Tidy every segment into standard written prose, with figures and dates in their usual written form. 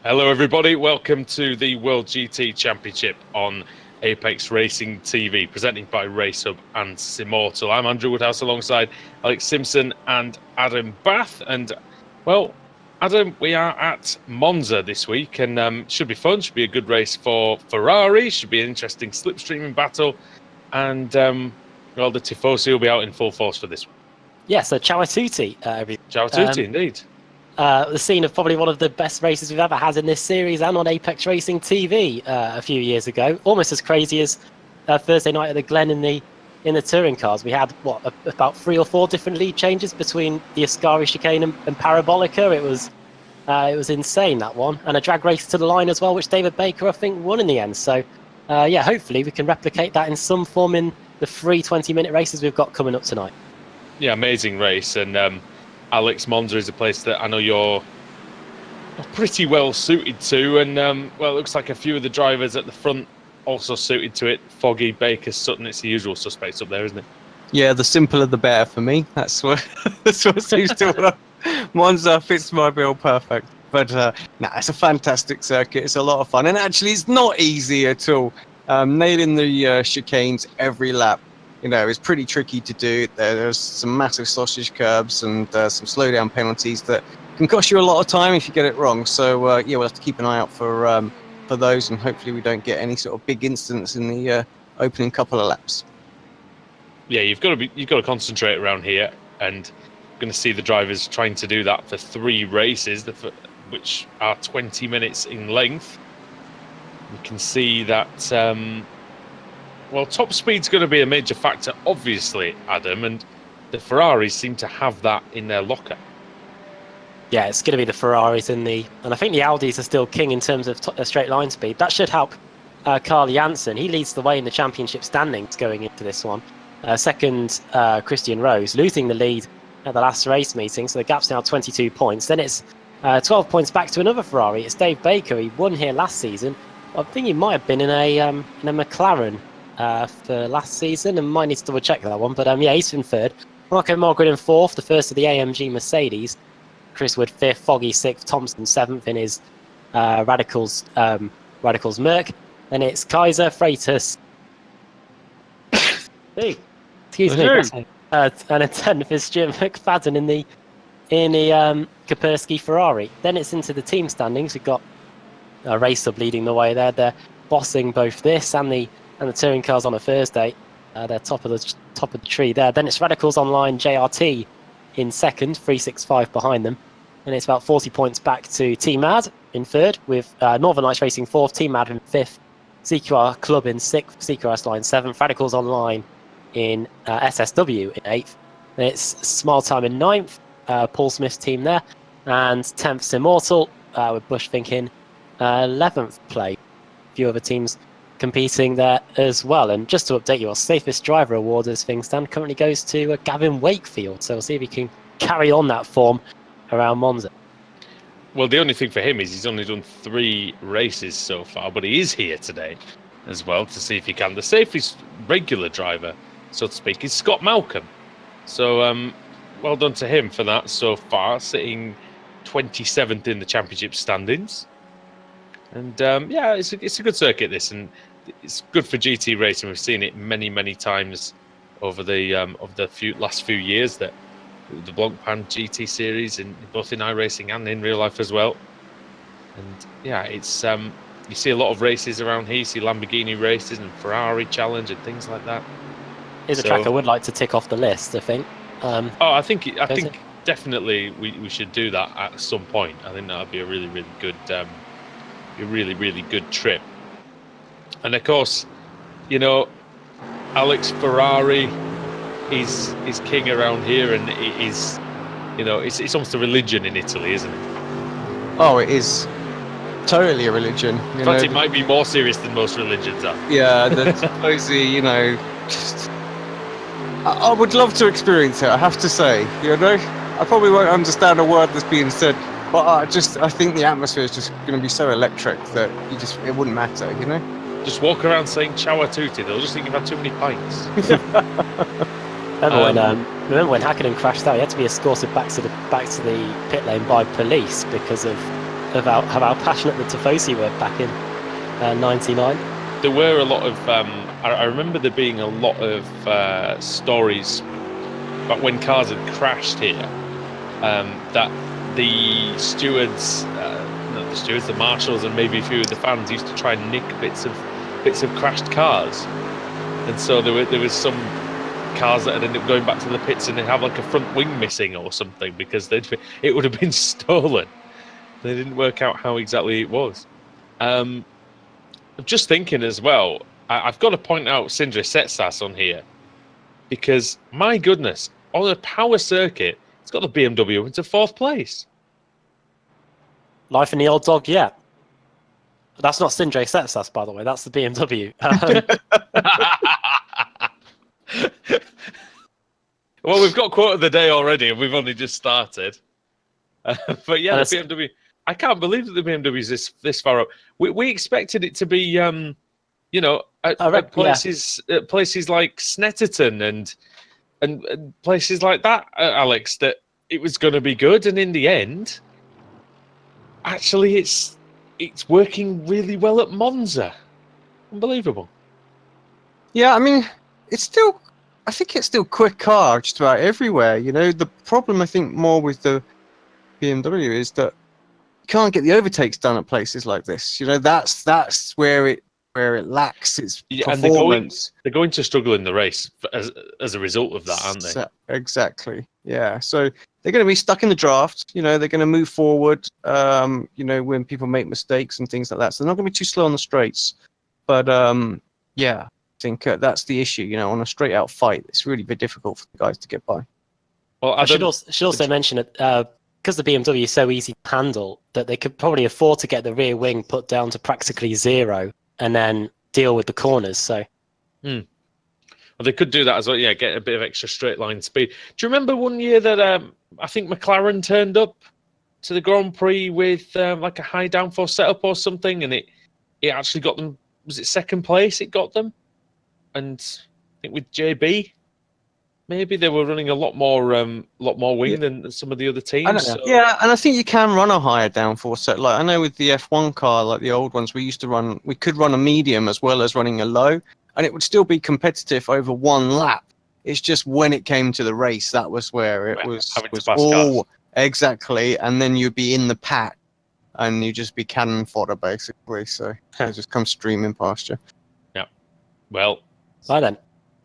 Hello everybody, welcome to the World GT Championship on Apex Racing TV, presented by Racehub and Simmortal. I'm Andrew Woodhouse alongside Alex Simpson and Adam Bath. And, well, Adam, we are at Monza this week, and should be fun, should be a good race for Ferrari, should be an interesting slipstreaming battle, and, well, the Tifosi will be out in full force for this one. Yeah, so ciao a tutti, everyone. Ciao a tutti, indeed. The scene of probably one of the best races we've ever had in this series and on Apex Racing TV a few years ago. Almost as crazy as Thursday night at the Glen in the touring cars. We had about 3 or 4 different lead changes between the Ascari chicane and Parabolica. It was insane, that one, and a drag race to the line as well, which David Baker I think won in the end. So yeah, hopefully we can replicate that in some form in the 3 20-minute races we've got coming up tonight. Yeah, amazing race, and Alex, Monza is a place that I know you're pretty well suited to, and well, it looks like a few of the drivers at the front also suited to it. Foggy, Baker, Sutton, it's the usual suspects up there, isn't it? Yeah, the simpler the better for me. That's what seems to work. Monza fits my bill perfect. But it's a fantastic circuit. It's a lot of fun, and actually, it's not easy at all. Nailing the chicanes every lap, it's pretty tricky to do. There's some massive sausage curbs and some slowdown penalties that can cost you a lot of time if you get it wrong. So yeah, we'll have to keep an eye out for those, and hopefully we don't get any sort of big incidents in the opening couple of laps. Yeah, you've got to concentrate around here, and you're going to see the drivers trying to do that for 3 races, which are 20 minutes in length. You can see that. Well, top speed's going to be a major factor, obviously, Adam, and the Ferraris seem to have that in their locker. Yeah, it's going to be the Ferraris and I think the Audis are still king in terms of straight line speed. That should help Carl Janssen. He leads the way in the championship standings going into this one. Second, Christian Rose, losing the lead at the last race meeting, so the gap's now 22 points. Then it's 12 points back to another Ferrari. It's Dave Baker. He won here last season. I think he might have been in a McLaren for last season, and might need to double check that one, but yeah, he's in third. Marco Morgan in fourth, the first of the AMG Mercedes. Chris Wood fifth, Foggy sixth, Thompson seventh in his Radicals Merc. Then it's Kaiser, Freitas. Hey, excuse me. And a 10th is Stuart McFadden in the Kaspersky Ferrari. Then it's into the team standings. We've got Racehub leading the way there. They're bossing both this and the touring cars on a Thursday. They're top of the tree there. Then it's Radicals Online JRT in second, 365 behind them. And it's about 40 points back to Team Mad in third, with Northern Lights Racing fourth, Team Mad in fifth, CQR Club in sixth, CQR Line seventh, Radicals Online in SSW in eighth. Then it's Small Time in ninth, Paul Smith's team there, and 10th Simmortal with Bush thinking 11th play. A few other teams competing there as well. And just to update you, our safest driver award as things stand currently goes to Gavin Wakefield, so we'll see if he can carry on that form around Monza. Well, the only thing for him is he's only done 3 races so far, but he is here today as well to see if he can. The safest regular driver, so to speak, is Scott Malcolm, so well done to him for that so far, sitting 27th in the championship standings. And yeah, it's a good circuit, this, and it's good for GT racing. We've seen it many times over the last few years, that the Blancpain GT series, in both in iRacing and in real life as well. And yeah, it's you see a lot of races around here. You see Lamborghini races and Ferrari Challenge and things like that. Is a track I would like to tick off the list, I think. I think definitely we should do that at some point. I think that would be a really good. A really good trip. And of course, Alex Ferrari is king around here, and it is, it's almost a religion in Italy, isn't it? Oh, it is totally a religion. In fact, it might be more serious than most religions are. Yeah, supposedly, just I would love to experience it, I have to say. I probably won't understand a word that's being said, but I think the atmosphere is just going to be so electric that it wouldn't matter, Just walk around saying ciao a tutti. They'll just think you've had too many pints. Remember when Hakkinen crashed out? He had to be escorted back to the pit lane by police because of of how passionate the Tifosi were back in '99. There were a lot of. I remember there being a lot of stories about when cars had crashed here. That the stewards, not the stewards, the marshals, and maybe a few of the fans used to try and nick bits of crashed cars, and so there was some cars that had ended up going back to the pits and they'd have like a front wing missing or something because it would have been stolen. They didn't work out how exactly it was. I'm just thinking as well. I've got to point out Sindre Setsas on here because my goodness, on a power circuit, it's got the BMW into 4th place. Life in the old dog, yeah. But that's not Sindre Setsas, by the way. That's the BMW. Well, we've got quote of the day already, and we've only just started. But yeah, the BMW. I can't believe that the BMW is this far up. We expected it to be, at places like Snetterton and places like that, Alex. That it was going to be good, and in the end, actually, it's working really well at Monza. Unbelievable. Yeah, I mean, I think it's still quick car just about everywhere. The problem I think more with the BMW is that you can't get the overtakes done at places like this. That's where it lacks its performance. And they're going to struggle in the race as a result of that, aren't they? Exactly. Yeah. So they're going to be stuck in the draft. They're going to move forward. When people make mistakes and things like that. So they're not going to be too slow on the straights. But yeah, I think that's the issue. On a straight out fight, it's really very difficult for the guys to get by. Well, I should also mention it because the BMW is so easy to handle that they could probably afford to get the rear wing put down to practically 0 and then deal with the corners. So, well, they could do that as well. Yeah, get a bit of extra straight line speed. Do you remember one year that I think McLaren turned up to the Grand Prix with like a high downforce setup or something, and it actually got them. Was it 2nd place? It got them, and I think with JB. Maybe they were running a lot more wing than some of the other teams. Yeah, and I think you can run a higher downforce set. Like I know with the F1 car, like the old ones, we could run a medium as well as running a low, and it would still be competitive over one lap. It's just when it came to the race, that was where it was all exactly, and then you'd be in the pack, and you'd just be cannon fodder basically. So it just come streaming past you. Yeah. Well. Right then.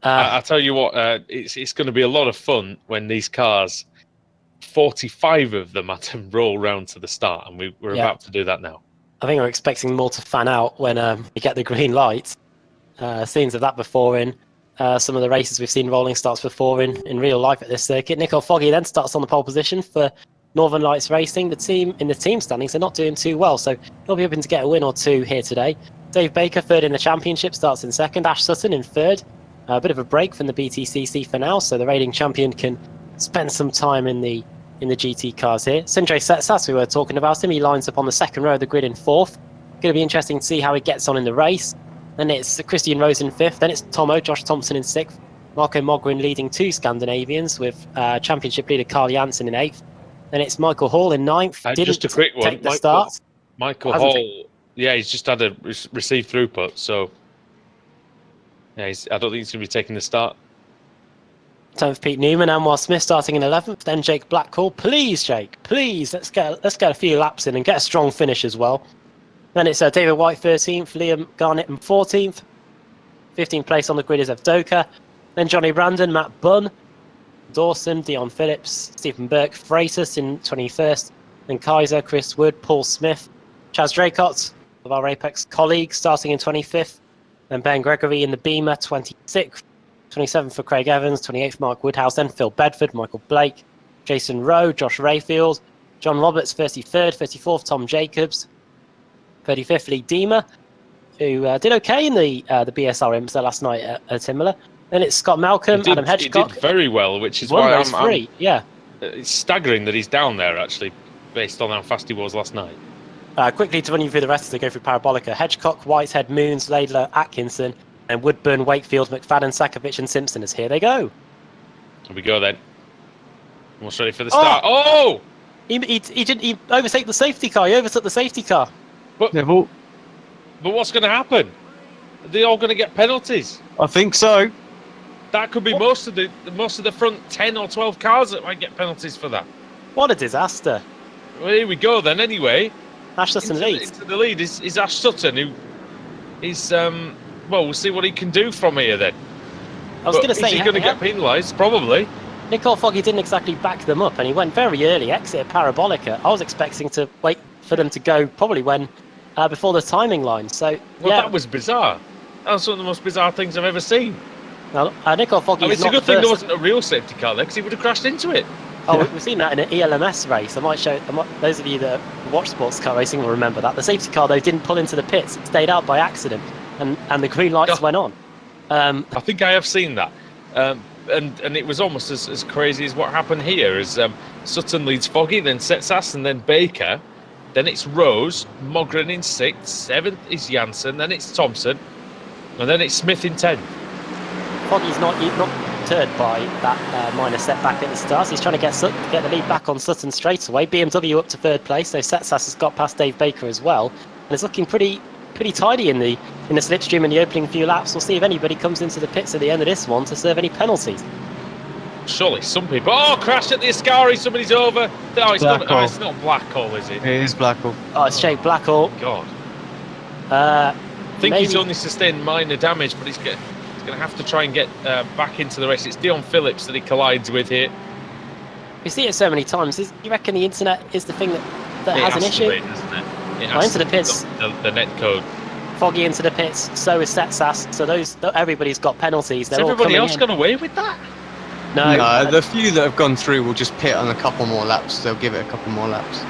I'll tell you what, it's going to be a lot of fun when these cars, 45 of them, roll round to the start, and we're about to do that now. I think we're expecting more to fan out when we get the green light. Scenes of that before in some of the races we've seen rolling starts before in real life at this circuit. Nico Foggy then starts on the pole position for Northern Lights Racing. The team in the team standings are not doing too well, so he'll be hoping to get a win or two here today. Dave Baker, 3rd in the championship, starts in 2nd. Ash Sutton in 3rd. A bit of a break from the BTCC for now, so the reigning champion can spend some time in the GT cars here. Sindre Setsas, we were talking about him, he lines up on the 2nd row of the grid in 4th. Going to be interesting to see how he gets on in the race. Then it's Christian Rose in 5th, then it's Josh Thompson in 6th, Marco Mogren leading 2 Scandinavians with championship leader Carl Janssen in 8th. Then it's Michael Hall in 9th. Just a quick one. Take the start. Michael Hall, he's just had a received throughput, so... Yeah, I don't think he's going to be taking the start. 10th, Pete Newman, Anwar Smith starting in 11th. Then Jake Blackhall. Please, Jake, please, let's get a few laps in and get a strong finish as well. Then it's David White 13th, Liam Garnett in 14th. 15th place on the grid is Evdoka. Then Johnny Brandon, Matt Bunn, Dawson, Dion Phillips, Stephen Burke, Freitas in 21st. Then Kaiser, Chris Wood, Paul Smith, Chaz Draycott, of our Apex colleagues, starting in 25th. Then Ben Gregory in the Beamer, 26th. 27th for Craig Evans, 28th Mark Woodhouse, then Phil Bedford, Michael Blake, Jason Rowe, Josh Rayfield, John Roberts, 33rd, 34th Tom Jacobs, 35th Lee Deemer, who did okay in the BSR IMSA last night at Imola. Then it's Scott Malcolm, Adam Hedgecock. He did very well, which is why I'm yeah. It's staggering that he's down there, actually, based on how fast he was last night. Quickly to run you through the rest as they go through Parabolica. Hedgecock, Whitehead, Moons, Laidler, Atkinson, and Woodburn, Wakefield, McFadden, Sakovic, and Simpson as here they go. Here we go then. Almost ready for the start. Oh! He didn't overtake the safety car. He overtook the safety car. But what's going to happen? They're all going to get penalties. I think so. That could be most of the front 10 or 12 cars that might get penalties for that. What a disaster. Well, here we go then. Anyway, Ash Sutton leads. Into the lead is Ash Sutton, who is well, we'll see what he can do from here then. I was going to say, is he going to get penalised? Probably. Nicole Foggy didn't exactly back them up, and he went very early, exited Parabolica. I was expecting to wait for them to go probably when before the timing line. So that was bizarre. That was one of the most bizarre things I've ever seen. Now, Nicole Foggy. It's a good thing there wasn't a real safety car there, because he would have crashed into it. Oh, we've seen that in an ELMS race. I might show those of you that watch sports car racing will remember that. The safety car though didn't pull into the pits; it stayed out by accident, and the green lights went on. I think I have seen that. And it was almost as crazy as what happened here, as Sutton leads Foggy, then Setsas, and then Baker. Then it's Rose, Mogren in 6th, 7th is Janssen, then it's Thompson, and then it's Smith in 10th. Foggy's not deterred by that minor setback at the start. He's trying to get the lead back on Sutton straight away. BMW up to 3rd place, so Setsas has got past Dave Baker as well, and it's looking pretty tidy in the slipstream in the opening few laps. We'll see if anybody comes into the pits at the end of this one to serve any penalties. Surely some people. Oh, crash at the Ascari. Somebody's over. No, it's not Blackhall, is it? It is Blackhall. Oh, it's Jake Blackhall. God. I think maybe he's only sustained minor damage, but he's going to have to try and get back into the race. It's Dion Phillips that he collides with here. We see it so many times. Do you reckon the internet is the thing that has an issue? Doesn't it? Into the pits. The net code. Foggy into the pits. So is Setsas. So everybody's got penalties. Has everybody else gone away with that? No, the few that have gone through will just pit on a couple more laps. They'll give it a couple more laps.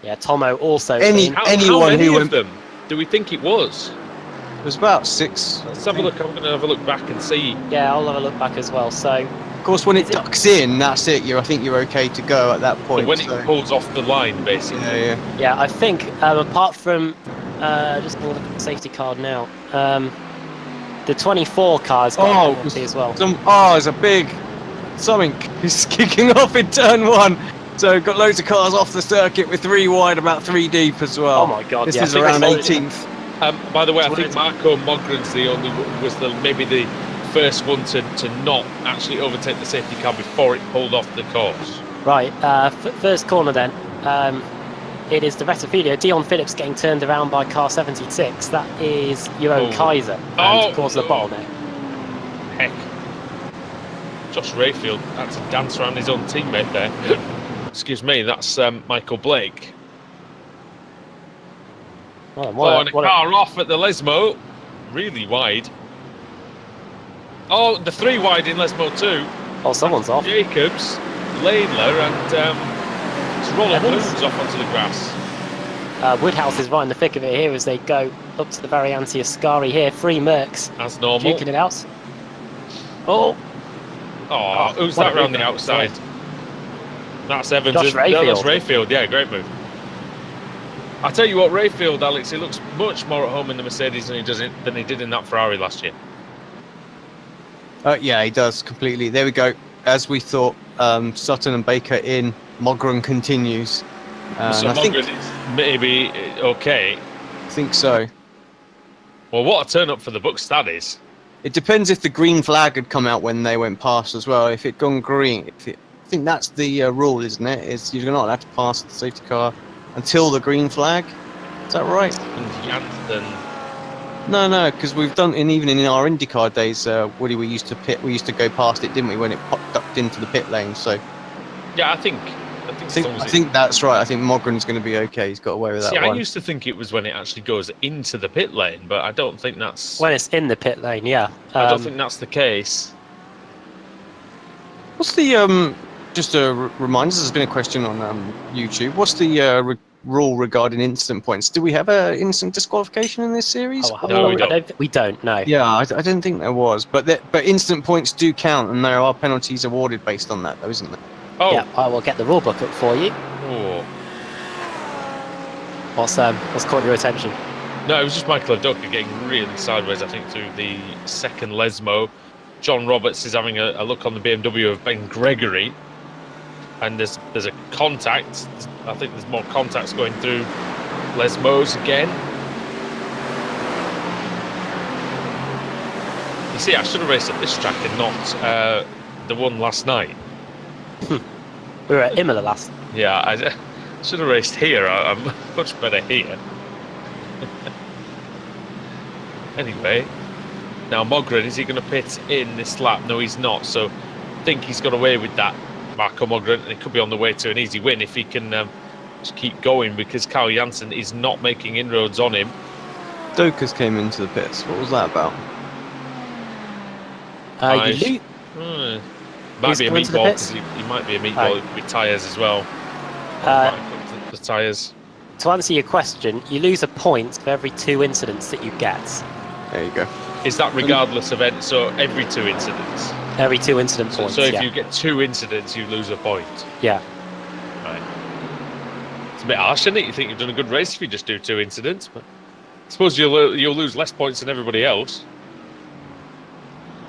Yeah, Tomo also. Anyone how many who of went, them do we think it was? It was about 6. Let's have a look. I'm going to have a look back and see. Yeah, I'll have a look back as well. So, of course, when it ducks in, that's it. I think you're okay to go at that point. When it pulls off the line, basically. Yeah. I think apart from just going to look at the safety card now. The 24 car's got a penalty as well. There's a big something is kicking off in turn 1. So got loads of cars off the circuit with 3 wide, about 3 deep as well. Oh my God! This is around 18th. By the way, I think Marco Mogren's maybe the first one to not actually overtake the safety car before it pulled off the course. Right, first corner then. It is the Retafilio. Dion Phillips getting turned around by car 76. That is your own Kaiser. And caused the bottleneck. Heck. Josh Rayfield had to dance around his own teammate there. Excuse me, that's Michael Blake. And a car off at the Lesmo. Really wide. Oh, the 3 wide in Lesmo too. Oh, someone's off. Jacobs, Laidler, and Roland Bloom's off onto the grass. Woodhouse is right in the thick of it here as they go up to the very anti-Ascari here. 3 Mercs. As normal. Duking it out. Oh, who's that round the outside? That's Evans. Josh Rayfield. That's Rayfield, yeah, great move. I tell you what, Rayfield, Alex, he looks much more at home in the Mercedes than he did in that Ferrari last year. Yeah, he does completely. There we go. As we thought, Sutton and Baker in. Mogren continues. So Mogren is maybe okay. I think so. Well, what a turn up for the books that is. It depends if the green flag had come out when they went past as well. If it'd gone green, I think that's the rule, isn't it? Is you're not allowed to pass the safety car until the green flag. Is that right? And Janssen. No, because we've done, even in our IndyCar days, Woody, we used to go past it, didn't we, when it ducked into the pit lane? So. Yeah, I think that's right. I think Mogren's going to be okay. He's got away with that one. I used to think it was when it actually goes into the pit lane, but I don't think that's... When it's in the pit lane, yeah. I don't think that's the case. What's the... just a reminder, there's been a question on YouTube. What's the rule regarding instant points? Do we have an instant disqualification in this series? No, we don't, no. Yeah, I didn't think there was. But instant points do count, and there are penalties awarded based on that, though, isn't there? Oh. Yeah, I will get the rule book up for you. Oh. What's caught your attention? No, it was just Michael Adoka getting really sideways, I think, through the second Lesmo. John Roberts is having a look on the BMW of Ben Gregory. And there's a contact. I think there's more contacts going through Les Mo's again. You see, I should have raced at this track and not the one last night. We were at Imola last. Yeah, I should have raced here. I'm much better here. Anyway, now Mogren, is he going to pit in this lap? No, he's not. So I think he's got away with that, Marco Mogren, and he could be on the way to an easy win if he can just keep going, because Carl Janssen is not making inroads on him. Dokas came into the pits. What was that about? Might be a coming to the meatball, pits? because he might be a meatball with tyres as well. The tyres. To answer your question, you lose a point for every 2 incidents that you get. There you go. Is that regardless of it? So every 2 incidents? Every 2 incident So, points, so if yeah. you get 2 incidents, you lose a point. Yeah. Right. It's a bit harsh, isn't it? You think you've done a good race if you just do 2 incidents, but I suppose you'll lose less points than everybody else.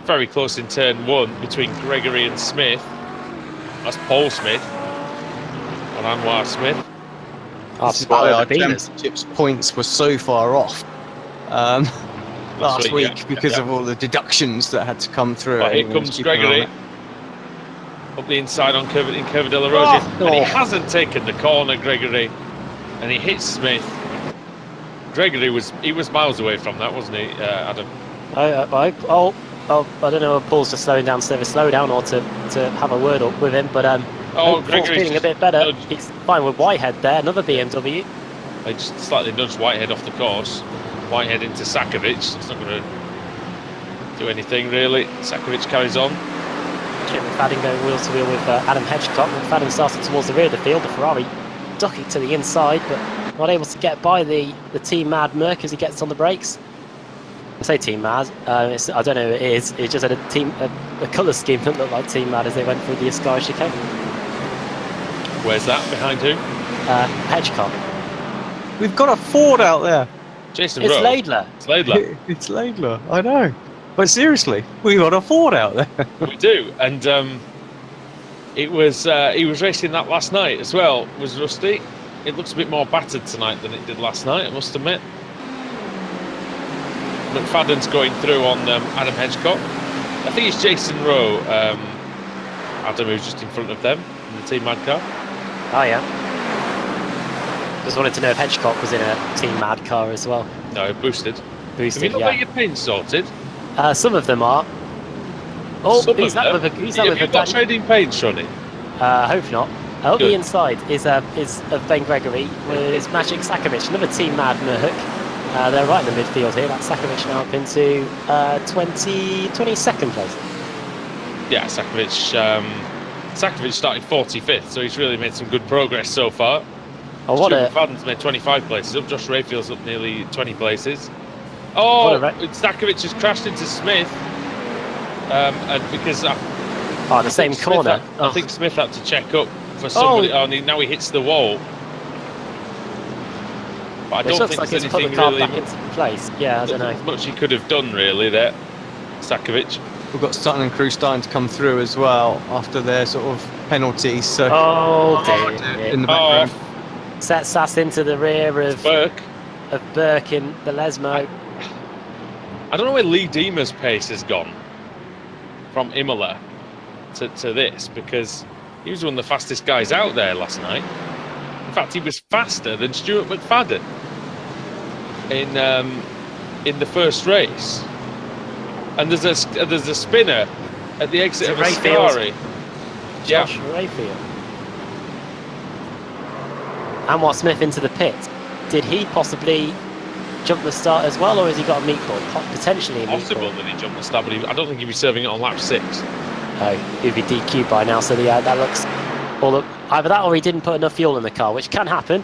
Very close in turn 1 between Gregory and Smith. That's Paul Smith and Anwar Smith. This is why our championships points were so far off last week because of all the deductions that had to come through. Well, here comes Gregory up the inside on in Curva della Rosa, and he hasn't taken the corner, Gregory, and he hits Smith. Gregory was miles away from that, wasn't he, Adam? I don't know if Paul's just slowing down, service slow down, or to have a word with him, but Paul's feeling a bit better. He's fine with Whitehead there, another BMW. They just slightly nudged Whitehead off the course. Whitehead into Sakovic. It's not going to do anything really. Sakovic carries on. Chip McFadden going wheel to wheel with Adam Hedgecock. McFadden started towards the rear of the field. The Ferrari ducking to the inside, but not able to get by the Team Mad Merc as he gets on the brakes. I say Team Mad. I don't know who it is. It just had a colour scheme that looked like Team Mad as they went through the Ascari chicane. Where's that? Behind who? Hedgecock. We've got a Ford out there. Jason It's Rowe. Laidler. It's Laidler. It's Laidler. I know. But seriously, we've got a Ford out there. We do, and he was racing that last night as well. Was Rusty. It looks a bit more battered tonight than it did last night, I must admit. McFadden's going through on Adam Hedgecock. I think it's Jason Rowe. Adam, who's just in front of them in the Team Mad car. Oh yeah. Just wanted to know if Hedgecock was in a Team Mad car as well. No, boosted. Boosted, Have you not yeah. got your paint sorted? Some of them are. Oh, Some who's of that them? with a? Who's that with Have you a? got trading paints running? Hope not. Up Good. the inside is Ben Gregory with Magic Sakovic, another Team Mad Merc. They're right in the midfield here. That's Sakovic now up into 22nd place. Yeah, Sakovic started 45th, so he's really made some good progress so far. Oh, what Stuart a McFadden's made 25 places up. Josh Rayfield's up nearly 20 places. Oh, Sakovic has crashed into Smith, and because the same corner. I think Smith had to check up for somebody. Now he hits the wall. But I It don't looks think like there's it's put the anything car really back into place. Yeah, I don't know. much he could have done really there, Sakovic. We've got Sutton and crew starting to come through as well after their sort of penalties. So in the background. Set Sass into the rear of Burke in the Lesmo. I don't know where Lee Deemer's pace has gone from Imola to this, because he was one of the fastest guys out there last night. In fact, he was faster than Stuart McFadden in the first race. And there's a spinner at the exit of Ascari. Josh Rayfield. Anwar Smith into the pit. Did he possibly jump the start as well, or has he got a meatball? Potentially a meatball. Possible that he jumped the start, but I don't think he'd be serving it on lap 6. Oh, he'd be DQ'd by now, so that looks either that or he didn't put enough fuel in the car, which can happen.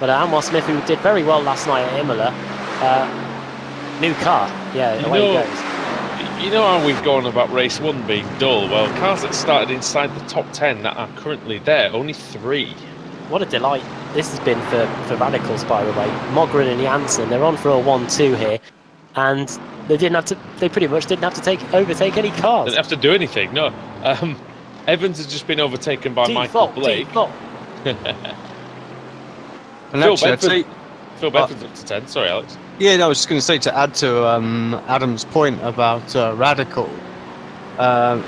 But Anwar Smith, who did very well last night at Imola, new car, away he goes. You know how we've gone about race 1 being dull? Well, cars that started inside the top 10 that are currently there, only 3. What a delight this has been for Radicals, by the way. Mogren and Janssen, they're on for a 1-2 here, and they pretty much didn't have to overtake any cars. Didn't have to do anything, no. Evans has just been overtaken by Michael Blake. And Phil actually, I'd Bedford, say, Phil Bedford's up to 10. Sorry, Alex. yeah, no, I was just going to say to add to Adam's point about Radical.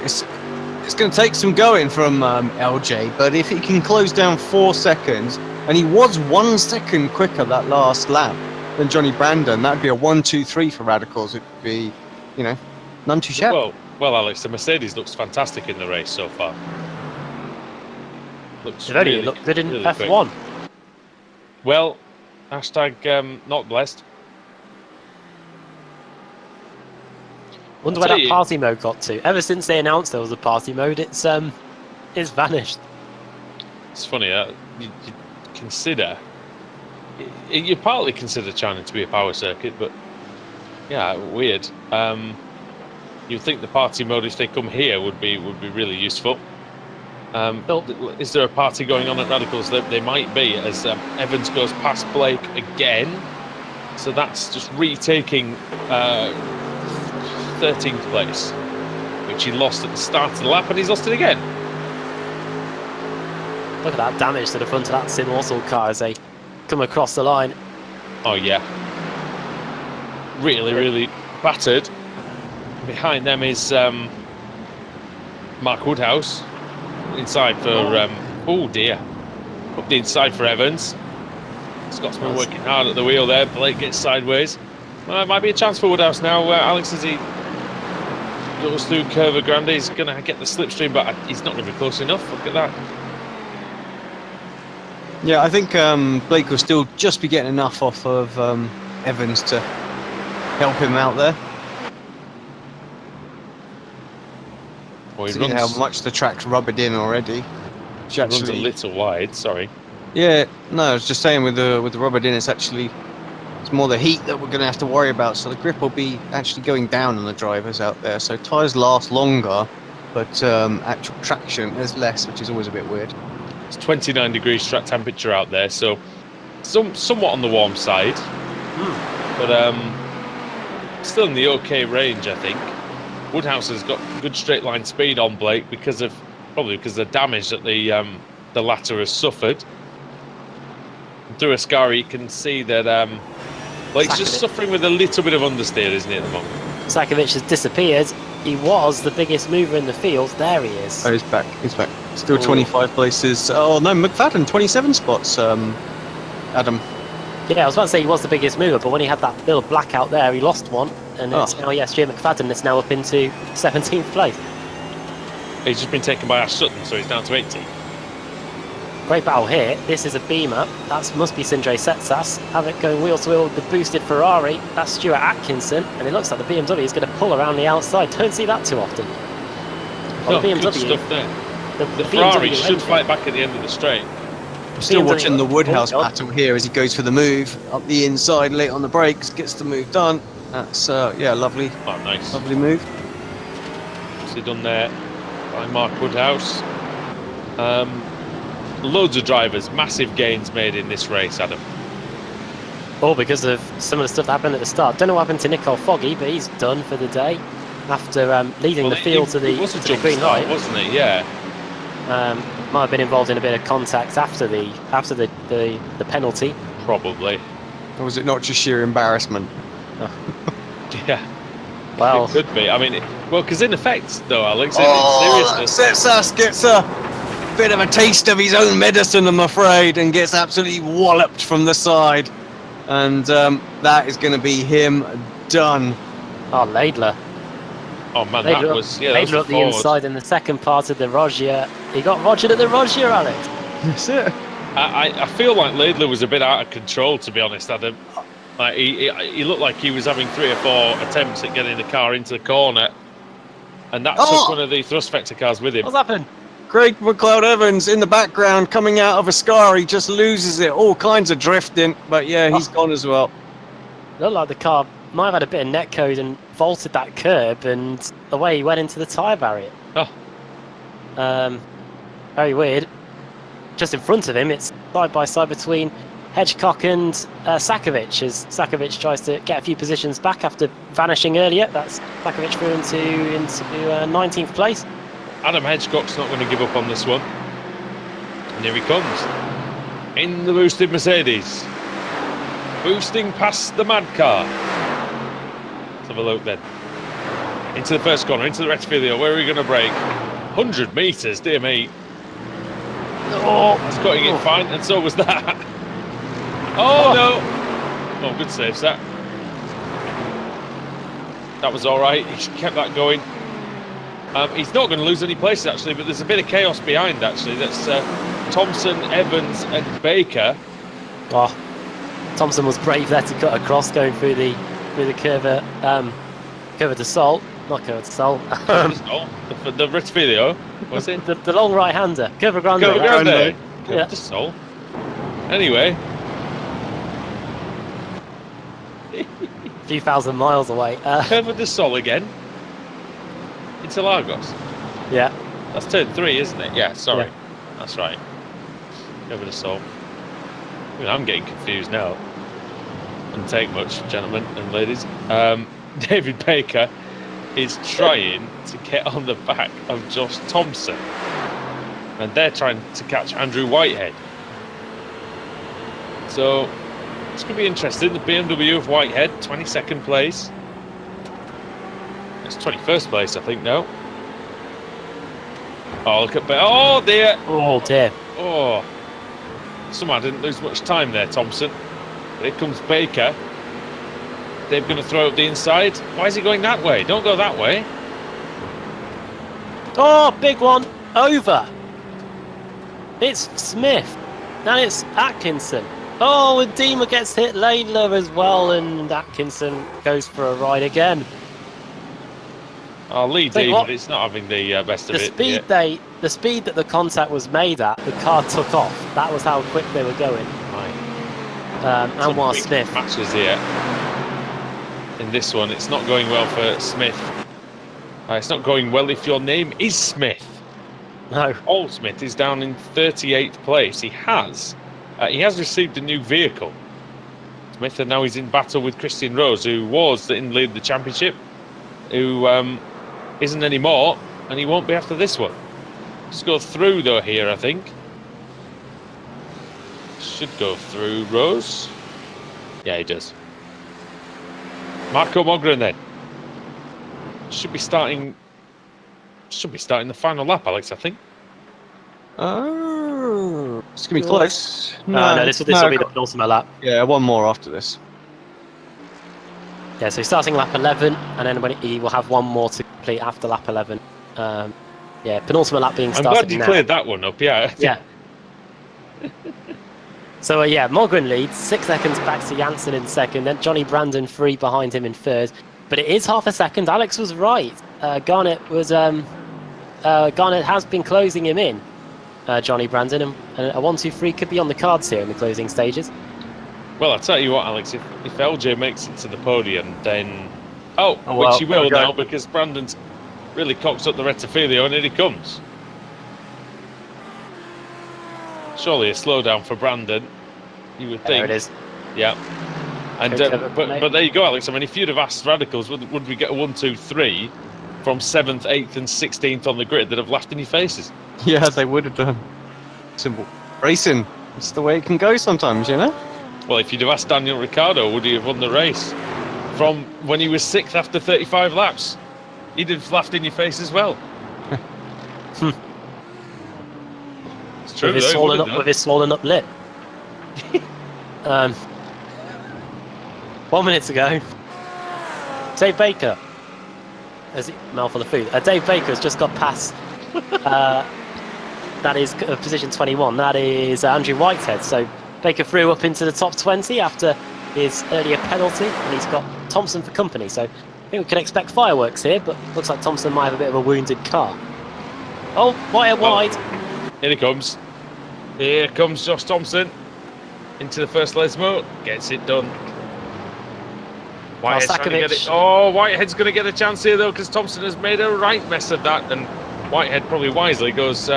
It's going to take some going from LJ, but if he can close down 4 seconds, and he was 1 second quicker that last lap than Johnny Brandon, that'd be a 1-2-3 for Radicals. It'd be, none too shabby. Well, Alex, the Mercedes looks fantastic in the race so far. Looks They've only really, looked good in really F1. quick. Well, hashtag not blessed. Wonder I'll where tell that you- party mode got to. Ever since they announced there was a party mode, it's vanished. It's funny, you consider... You partly consider China to be a power circuit, but yeah, weird. You'd think the party mode, if they come here, would be really useful. Is there a party going on at Radicals? They might be, as Evans goes past Blake again. So that's just retaking 13th place, which he lost at the start of the lap, and he's lost it again. Look at that damage to the front of that Simmortal car as they come across the line. Oh yeah, really battered. Behind them is Mark Woodhouse. Inside for oh dear, up the inside for Evans. Scotsman working hard at the wheel there. Blake gets sideways. Well, it might be a chance for Woodhouse now. Alex, as he goes through Curva Grande, he's going to get the slipstream, but he's not going to be close enough. Look at that. Yeah, I think Blake will still just be getting enough off of Evans to help him out there. Well, he See how much the track's rubbered in already. He runs a little wide. Sorry. Yeah, no, I was just saying with the rubbered in, it's more the heat that we're going to have to worry about. So the grip will be actually going down on the drivers out there. So tyres last longer, but actual traction is less, which is always a bit weird. It's 29 degrees track temperature out there, so somewhat on the warm side, but still in the okay range, I think. Woodhouse has got good straight line speed on Blake probably because of the damage that the latter has suffered. Through Ascari, you can see that Blake's just suffering with a little bit of understeer, isn't he, at the moment? Sakovic has disappeared. He was the biggest mover in the field. There he is. Oh, he's back. Still 25 places. Oh no, McFadden 27 spots. Adam. Yeah, I was about to say he was the biggest mover, but when he had that little blackout there, he lost one. And it's now, Stuart McFadden is now up into 17th place. He's just been taken by Ash Sutton, so he's down to 80. Great battle here. This is a Beamer. That must be Sindre Setsas. Have it going wheel to wheel with the boosted Ferrari. That's Stuart Atkinson. And it looks like the BMW is going to pull around the outside. Don't see that too often. Well, the BMW, good stuff there. The Ferrari should fight back at the end of the straight. I'm still watching the Woodhouse battle here as he goes for the move up the inside, late on the brakes, gets the move done. That's lovely. Oh, nice. Lovely move. Nicely done there by Mark Woodhouse. Loads of drivers, massive gains made in this race, Adam. All because of some of the stuff that happened at the start. Don't know what happened to Nicole Foggy, but he's done for the day after leading the field to the green light, wasn't it? Yeah. Might have been involved in a bit of contact after the penalty. Probably. Or was it not just sheer embarrassment? Oh. Yeah. Well, it could be. I mean, because in effect, though, Alex, in seriousness, Setsas gets a bit of a taste of his own medicine, I'm afraid, and gets absolutely walloped from the side. And that is going to be him done. Oh, Laidler. Oh man, Laidler that was Laidler up the inside in the second part of the Rogier. He got Rogered at the Rogier, Alex. That's it. I feel like Laidler was a bit out of control, to be honest, Adam. Like he looked like he was having 3 or 4 attempts at getting the car into the corner, and that took one of the thrust vector cars with him. What's happened? Craig McLeod Evans in the background coming out of Ascari, just loses it. All kinds of drifting, but yeah, he's gone as well. Looked like the car might have had a bit of netcode and vaulted that curb, and away he went into the tyre barrier. Oh. Very weird. Just in front of him, it's side by side between Hedgecock and Sakovic, as Sakovic tries to get a few positions back after vanishing earlier. That's Sakovic through into 19th place. Adam Hedgecock's not going to give up on this one. And here he comes. in the boosted Mercedes. Boosting past the mad car. Let's have a look then. Into the first corner, into the Rettifilio. Where are we going to brake? 100 metres, dear me. Oh, that's cutting it fine, and so was that. Oh, no. Oh, good save, that. That was all right. He kept that going. He's not going to lose any places, actually, but there's a bit of chaos behind, actually. That's Thompson, Evans, and Baker. Oh, Thompson was brave there to cut across, going through the curve de Sol. Not curve de Sol. The Rettifilio, was it? the long right-hander. Curve Grande. Curve Grande. Yeah. Curve de Sol. Anyway. A few thousand miles away. Curve de Sol again. Into Lagos. Yeah. That's turn 3, isn't it? Yeah, sorry. Yeah. That's right. Curve de Sol. I mean, I'm getting confused now. Doesn't take much, gentlemen and ladies. David Baker is trying to get on the back of Josh Thompson, and they're trying to catch Andrew Whitehead. So it's going to be interesting. The BMW of Whitehead, 22nd place. It's 21st place, I think, now. Oh, look at oh dear. Oh dear. Oh, somehow didn't lose much time there, Thompson. But here comes Baker. They're going to throw up the inside. Why is he going that way? Don't go that way. Oh, big one. Over. It's Smith. Now it's Atkinson. Oh, and Dima gets hit Laidler as well, and Atkinson goes for a ride again. Oh, Lee D, but it's not having the best of it. The speed that the contact was made at, the car took off. That was how quick they were going. Right. And while Smith matches here. In this one, it's not going well for Smith. It's not going well if your name is Smith. No. Paul Smith is down in 38th place. He has received a new vehicle. Smith, and now he's in battle with Christian Rose, who was in lead the championship, who isn't anymore, and he won't be after this one. Just go through though here, I think. Should go through Rose. Yeah, he does. Marco Mogren then. Should be starting the final lap, Alex, I think. Oh, it's going to be close. No, this will be the penultimate lap. Yeah, one more after this. Yeah, so starting lap 11, and then he will have one more to complete after lap 11. Yeah, penultimate lap being started now. I'm glad you cleared that one up, yeah. Yeah. So, yeah, Mogren leads, 6 seconds back to Janssen in second, then Johnny Brandon 3 behind him in third. But it is half a second. Alex was right. Garnett has been closing him in, Johnny Brandon, and a 1-2-3 could be on the cards here in the closing stages. Well, I'll tell you what, Alex, if LJ makes it to the podium, then... well, which he will now, because Brandon's really cocks up the Rettifilio, and here he comes. Surely a slowdown for Brandon, you would think. There it is. Yeah. And but there you go, Alex. I mean, if you'd have asked Radicals, would we get a 1-2-3 from 7th, 8th, and 16th on the grid, that have laughed in your faces? Yeah, they would have done. Simple racing. It's the way it can go sometimes, you know. Well, if you'd have asked Daniel Ricciardo, would he have won the race from when he was 6th after 35 laps? He'd have laughed in your face as well. It's true. With his swollen up lip. 1 minute to go. Dave Baker. Is it mouthful of food? Dave Baker has just got past. That is position 21. That is Andrew Whitehead. So Baker threw up into the top 20 after his earlier penalty, and he's got Thompson for company. So I think we could expect fireworks here, but looks like Thompson might have a bit of a wounded car. Oh, wide. Here he comes. Here comes Josh Thompson into the first Lesmo. Gets it done. Whitehead's trying to get it. Oh, Whitehead's going to get a chance here, though, because Thompson has made a right mess of that. And Whitehead probably wisely goes,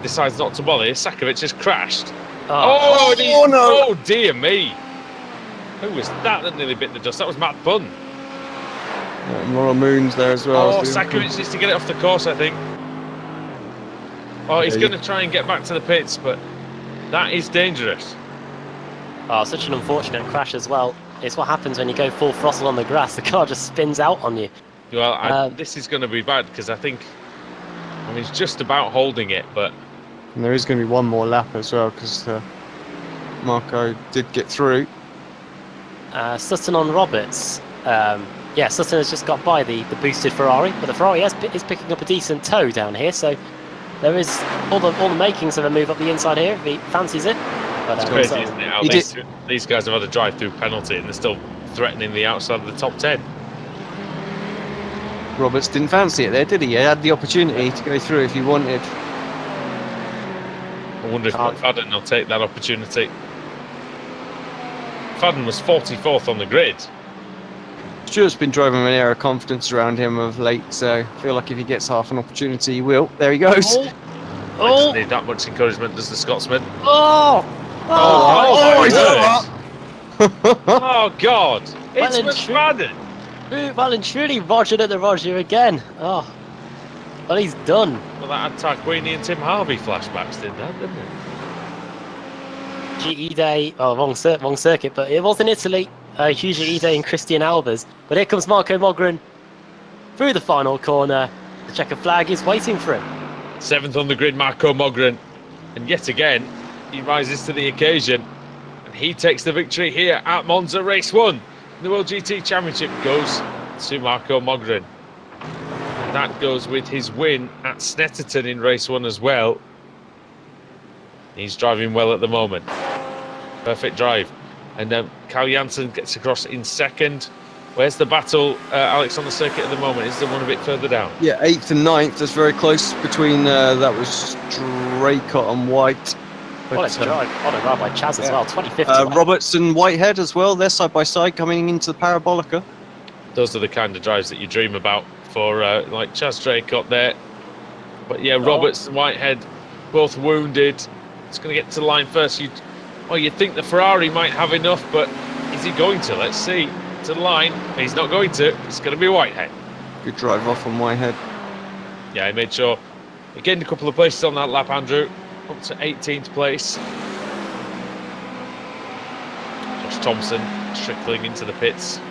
decides not to bother. Sakovic has crashed. Oh no! Oh, dear me. Who was that nearly bit the dust? That was Matt Bunn. Laura Moon's there as well. Oh, Sakovic needs to get it off the course, I think. Oh, he's going to try and get back to the pits, but That is dangerous. Oh, such an unfortunate crash as well. It's what happens when you go full throttle on the grass. The car just spins out on you. Well, this is going to be bad because I mean, he's just about holding it, but... And there is going to be one more lap as well because Marco did get through. Sutton on Roberts. Yeah, Sutton has just got by the boosted Ferrari, but the Ferrari is picking up a decent tow down here, so there is all the makings of a move up the inside here if he fancies it. But, it's crazy, isn't it? How these guys have had a drive-through penalty and they're still threatening the outside of the top 10. Roberts didn't fancy it there, did he? He had the opportunity to go through if he wanted. I wonder if McFadden will take that opportunity. McFadden was 44th on the grid. Stuart's been driving an air of confidence around him of late, so I feel like if he gets half an opportunity, he will. There he goes. He doesn't need that much encouragement, does the Scotsman? He's over! Oh, God! It's McFadden! Well and truly, Roger at the Roger again. Oh, well, he's done. Well, that had Tarquini and Tim Harvey flashbacks, didn't it? GE Day, wrong circuit, but it was in Italy. Huge GE Day and Christian Albers. But here comes Marco Mogren through the final corner. The checker flag is waiting for him. 7th on the grid, Marco Mogren. And yet again, he rises to the occasion. And he takes the victory here at Monza Race 1. The World GT Championship goes to Marco Mogren. And that goes with his win at Snetterton in Race 1 as well. He's driving well at the moment. Perfect drive. And Carl Janssen gets across in second. Where's the battle, Alex, on the circuit at the moment? Is there one a bit further down? Yeah, 8th and 9th. That's very close between, that was Draycott and White. What a drive by Chaz as well, 25th. Roberts and Whitehead as well. They're side by side coming into the Parabolica. Those are the kind of drives that you dream about for like Chaz Draycott there. But yeah, Roberts and Whitehead both wounded. It's going to get to the line first. You'd think the Ferrari might have enough, but is he going to? Let's see. To the line. He's not going to. It's going to be Whitehead. Good drive off on Whitehead. Yeah, he made sure. He gained a couple of places on that lap, Andrew. Up to 18th place. Josh Thompson trickling into the pits.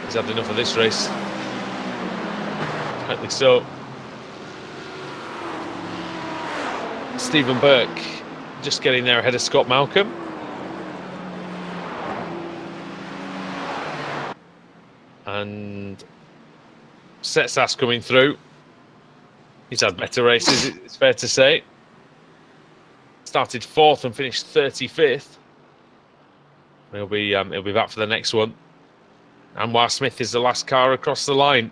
He's had enough of this race. Rightly so. Stephen Burke just getting there ahead of Scott Malcolm. And Setsas coming through. He's had better races, it's fair to say. Started 4th and finished 35th. He'll be back for the next one. Anwar Smith is the last car across the line.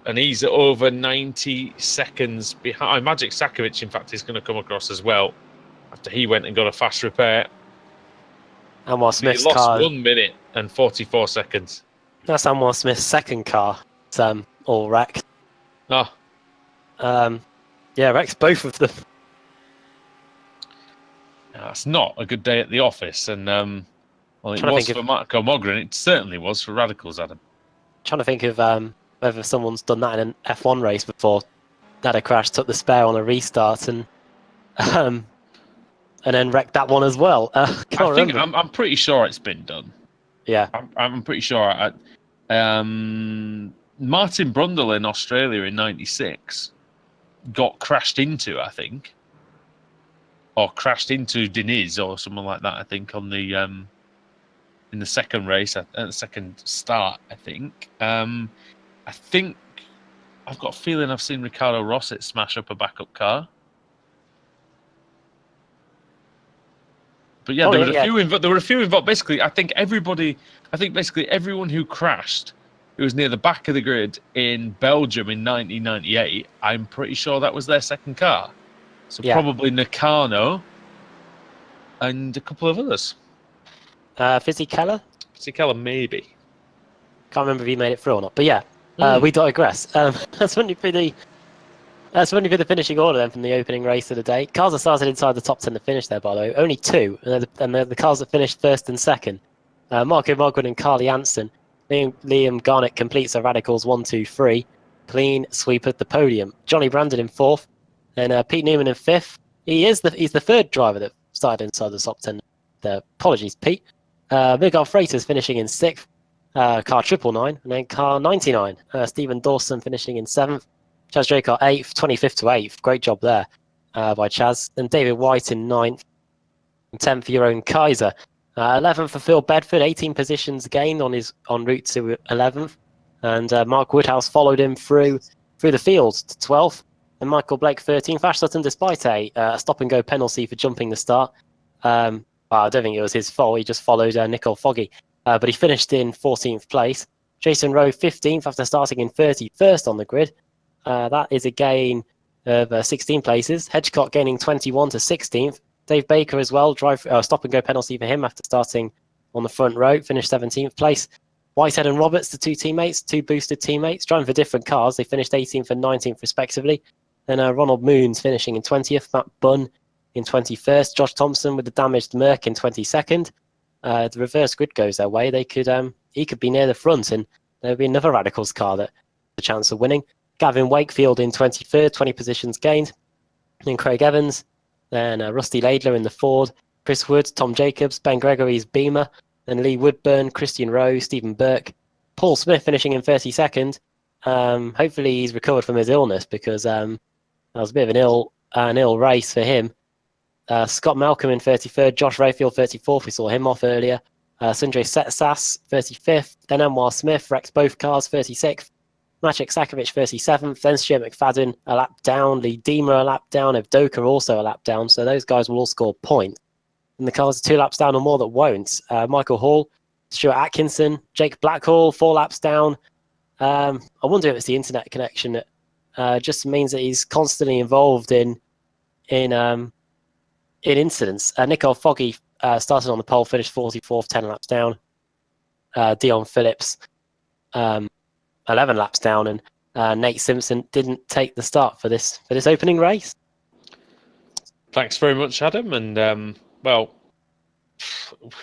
And he's over 90 seconds behind. Magic Sakovic, in fact, is going to come across as well after he went and got a fast repair. Anwar Smith's car. He lost car. 1 minute and 44 seconds. That's Anwar Smith's second car. It's all wrecked. Oh. Yeah, wrecks both of them. That's not a good day at the office. And well, it was for Marco Mogren. It certainly was for Radicals, Adam. Trying to think of whether someone's done that in an F1 race before. Had a crash, took the spare on a restart, and then wrecked that one as well. I'm pretty sure it's been done. Yeah, I'm pretty sure. Martin Brundle in Australia in '96 got crashed into, I think, or crashed into Diniz or someone like that. I think on the in the second race, at the second start. I think I've got a feeling I've seen Ricardo Rosset smash up a backup car. But yeah, there were a few involved. Basically, I think basically everyone who crashed, who was near the back of the grid in Belgium in 1998, I'm pretty sure that was their second car. So probably Nakano and a couple of others. Fizzy Keller? Fizzy Keller, maybe. Can't remember if he made it through or not. But yeah, we digress. That's only for the finishing order then from the opening race of the day. Cars that started inside the top 10 to finish there, by the way. Only 2, and they're the cars that finished first and second. Marco Mogren and Carl Janssen. Liam Garnett completes the Radicals 1, 2, 3. Clean sweep at the podium. Johnny Brandon in 4th, and Pete Newman in 5th. He's the third driver that started inside the top 10. Apologies, Pete. Big Old Freighters finishing in 6th. Car 999, and then car 99. Stephen Dawson finishing in 7th. Chaz Draker 8th, 25th to 8th. Great job there by Chaz. And David White in 9th. And 10th for your own Kaiser. 11th for Phil Bedford, 18 positions gained on route to 11th. And Mark Woodhouse followed him through the field to 12th. And Michael Blake 13th. Ash Sutton, despite a stop-and-go penalty for jumping the start. Well, I don't think it was his fault. He just followed Nicole Foggy. But he finished in 14th place. Jason Rowe 15th after starting in 31st on the grid. That is a gain of 16 places. Hedgecott gaining 21 to 16th. Dave Baker as well, stop-and-go penalty for him after starting on the front row, finished 17th place. Whitehead and Roberts, the two boosted teammates, driving for different cars. They finished 18th and 19th respectively. Then Ronald Moons finishing in 20th, Matt Bunn in 21st, Josh Thompson with the damaged Merc in 22nd. The reverse grid goes their way. He could be near the front, and there would be another Radicals car that has a chance of winning. Gavin Wakefield in 23rd, 20 positions gained. Then Craig Evans. Then Rusty Laidler in the Ford, Chris Wood, Tom Jacobs, Ben Gregory's Beamer, then Lee Woodburn, Christian Rowe, Stephen Burke, Paul Smith finishing in 32nd. Hopefully he's recovered from his illness, because that was a bit of an ill race for him. Scott Malcolm in 33rd, Josh Rayfield 34th, we saw him off earlier. Sundray Sass 35th, then Anwar Smith wrecked both cars 36th. Maciek Sakovic 37th, then Stuart McFadden a lap down, Lee Deemer a lap down, Evdoka also a lap down, so those guys will all score points. And the cars are 2 laps down or more that won't. Michael Hall, Stuart Atkinson, Jake Blackhall 4 laps down. I wonder if it's the internet connection that just means that he's constantly involved in incidents. Nicole Foggy started on the pole, finished 44th, 10 laps down. Dion Phillips 11 laps down, and Nate Simpson didn't take the start for this opening race. Thanks very much, Adam. And well,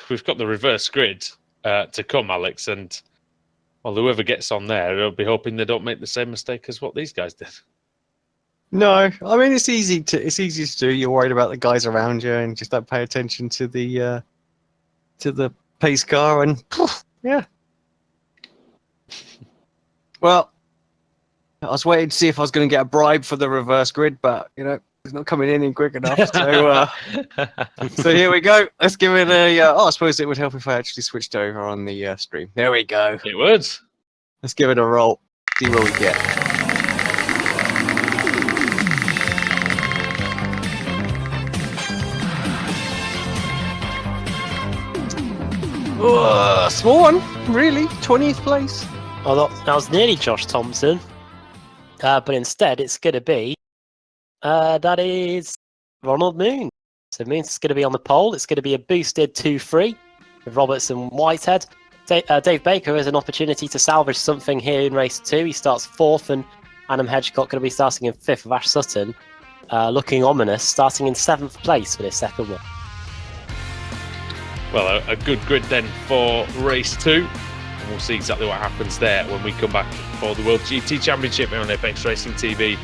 we've got the reverse grid to come, Alex, and well, whoever gets on there, I'll be hoping they don't make the same mistake as what these guys did. No, I mean it's easy to do. You're worried about the guys around you, and just don't pay attention to the pace car, and yeah. Well, I was waiting to see if I was going to get a bribe for the reverse grid, but it's not coming in quick enough. So, so here we go. Let's give it a. I suppose it would help if I actually switched over on the stream. There we go. It would. Let's give it a roll. See what we get. Small one, really. 20th place. Although that was nearly Josh Thompson, but instead it's going to be that is Ronald Moon. So Moon's is going to be on the pole. It's going to be a boosted 2-3 with Roberts and Whitehead. Dave Baker has an opportunity to salvage something here in race 2. He starts 4th, and Adam Hedgecott going to be starting in 5th with Ash Sutton, looking ominous, starting in 7th place for this second one. Well, a good grid then for race 2. And we'll see exactly what happens there when we come back for the World GT Championship on FX Racing TV.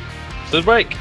So the break.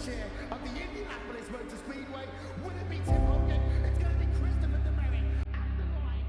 chair of the Indianapolis Motor Speedway. Will it be Tim Hogan? It's going to be Christopher DeMeritt at the line.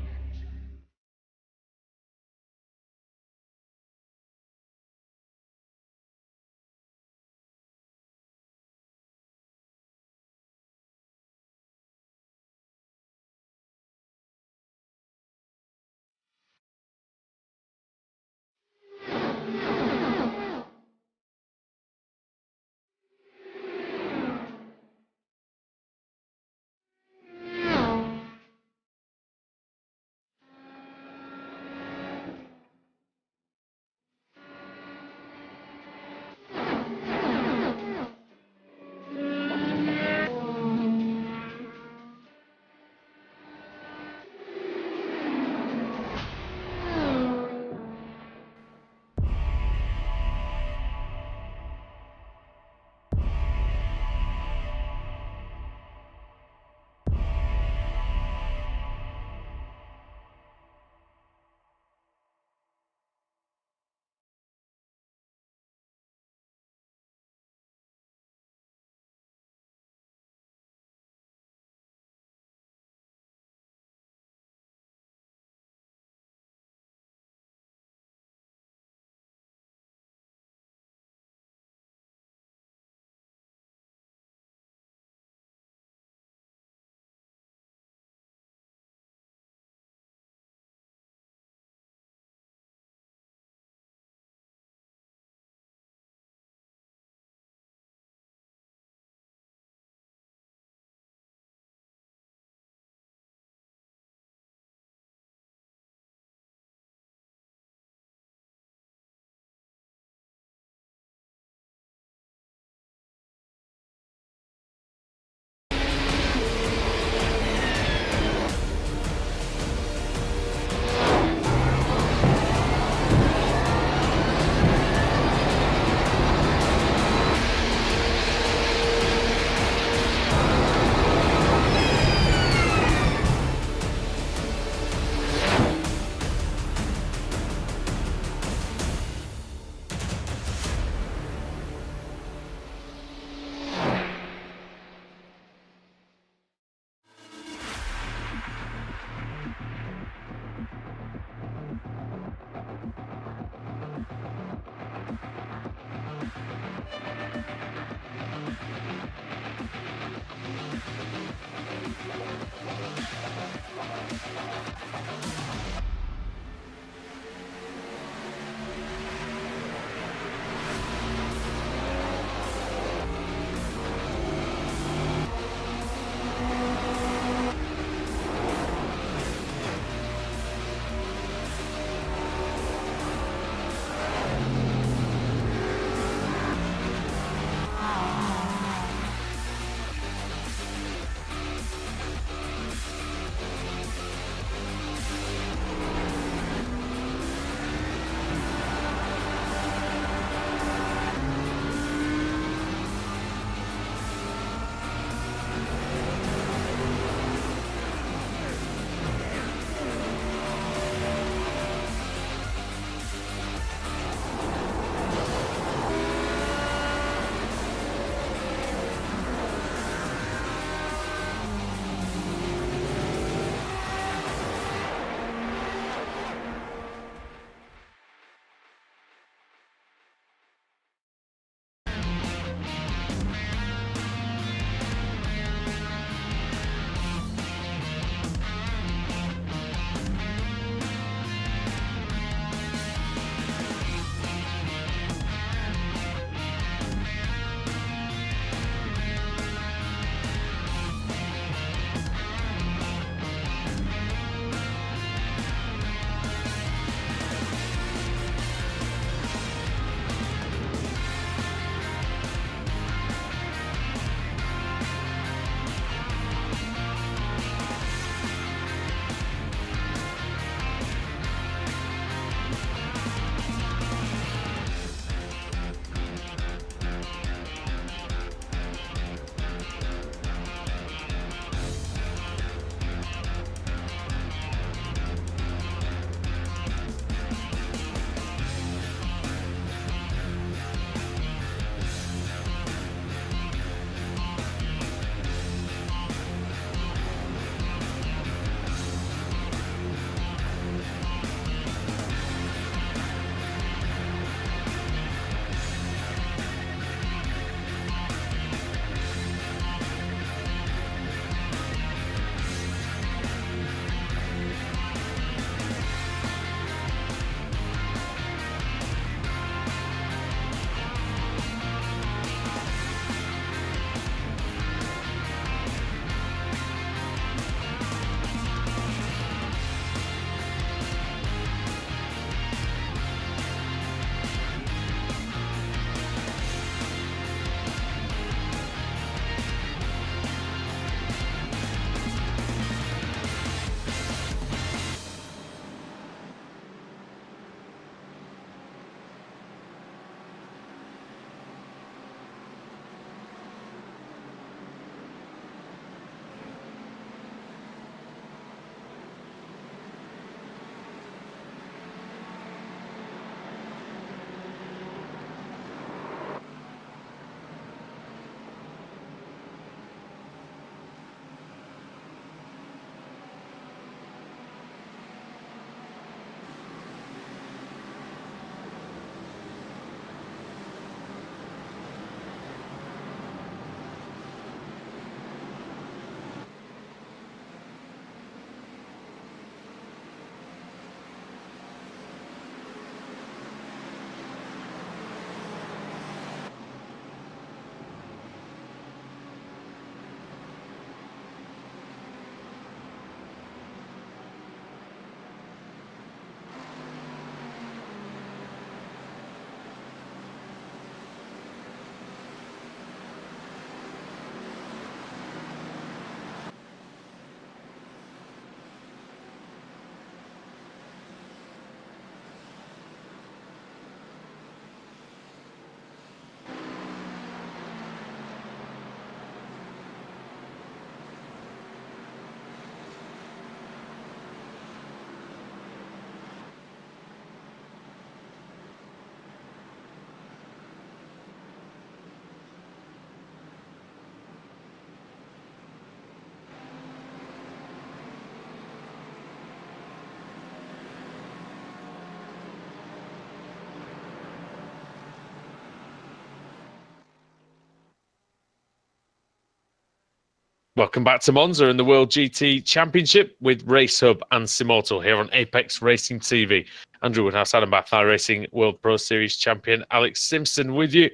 Welcome back to Monza and the World GT Championship with Racehub and Simmortal here on Apex Racing TV. Andrew Woodhouse, Adam Bathai Racing World Pro Series champion Alex Simpson with you.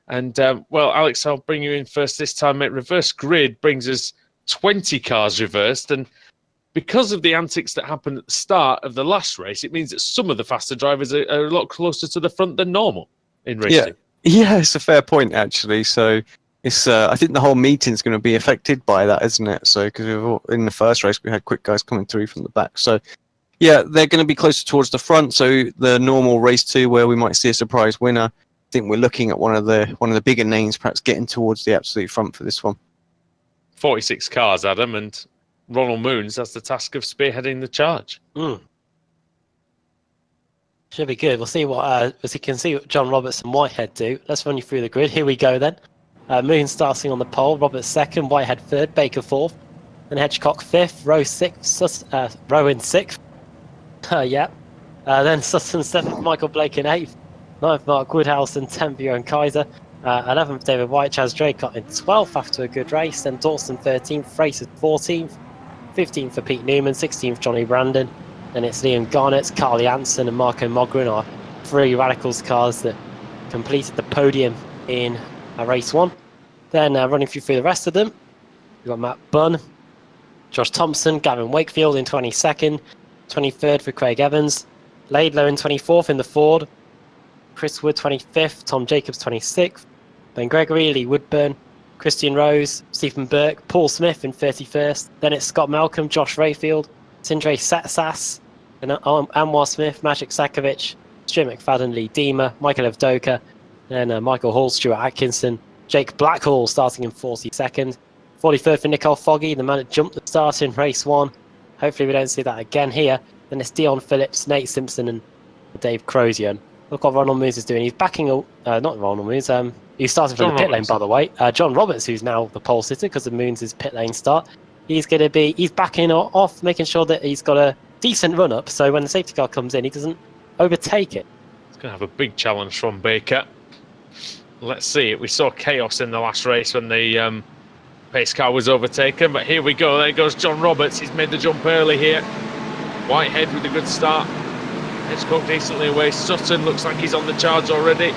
And, well, Alex, I'll bring you in first this time, mate. Reverse grid brings us 20 cars reversed. And because of the antics that happened at the start of the last race, it means that some of the faster drivers are a lot closer to the front than normal in racing. Yeah, it's a fair point, actually. So it's I think the whole meeting's going to be affected by that, isn't it? So because in the first race, we had quick guys coming through from the back. So, yeah, they're going to be closer towards the front. So the normal race 2 where we might see a surprise winner, I think we're looking at one of the bigger names perhaps getting towards the absolute front for this one. 46 cars, Adam, and Ronald Moons has the task of spearheading the charge. Should be good. We'll see what as you can see what John Roberts and Whitehead do. Let's run you through the grid. Here we go then. Moon starting on the pole, Roberts second, Whitehead third, Baker fourth, then Hedgecock fifth, Rowan sixth. Then Sutton seventh, Michael Blake in eighth, ninth Mark Woodhouse and 10th Bjorn Kaiser, 11th David White, Chaz Draycott in 12th after a good race, then Dawson 13th, Fraser 14th, 15th for Pete Newman, 16th Johnny Brandon, then it's Liam Garnett, Carly Anson and Marco Mogren are 3 Radicals cars that completed the podium in race 1. Then running through the rest of them, we've got Matt Bunn, Josh Thompson, Gavin Wakefield in 22nd, 23rd for Craig Evans, Laidlow in 24th in the Ford, Chris Wood 25th, Tom Jacobs 26th, Ben Gregory, Lee Woodburn, Christian Rose, Stephen Burke, Paul Smith in 31st, then it's Scott Malcolm, Josh Rayfield, Sindre Satsas, and Anwar Smith, Magic Sakovic, Stuart McFadden, Lee Deemer, Michael Evdoka, then Michael Hall, Stuart Atkinson, Jake Blackhall starting in 42nd, 43rd for Nicole Foggy, the man that jumped the start in race 1. Hopefully we don't see that again here. Then it's Dion Phillips, Nate Simpson and Dave Crozier. Look what Ronald Moons is doing. He's backing, not Ronald Moons, he's starting from the pit lane, by the way. John Roberts, who's now the pole sitter because of Moons' pit lane start. He's backing off, making sure that he's got a decent run up, so when the safety car comes in, he doesn't overtake it. It's going to have a big challenge from Baker. Let's see it. We saw chaos in the last race when the pace car was overtaken, but here we go. There goes John Roberts. He's made the jump early here. Whitehead with a good start. Hitchcock decently away. Sutton looks like he's on the charge already.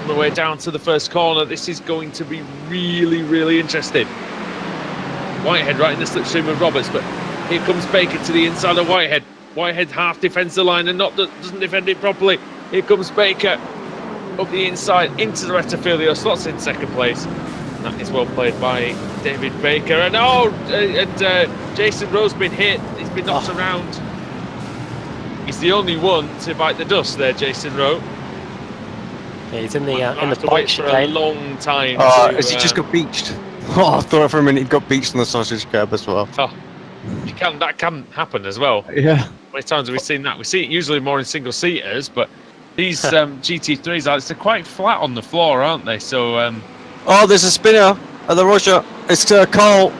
On the way down to the first corner. This is going to be really, really interesting. Whitehead right in the slipstream of Roberts, but here comes Baker to the inside of Whitehead. Whitehead half defends the line and doesn't defend it properly. Here comes Baker up the inside into the Rettifilio. Slots in second place. That is well played by David Baker. And Jason Rowe's been hit. He's been knocked around. He's the only one to bite the dust there, Jason Rowe. Yeah, he's in the wait for a long time. Has he just got beached? I thought for a minute he got beached on the sausage curb as well. That can happen as well. Yeah. How many times have we seen that? We see it usually more in single seaters, but these GT3s they're quite flat on the floor, aren't they? So. There's a spinner at the Roger. It's Carl.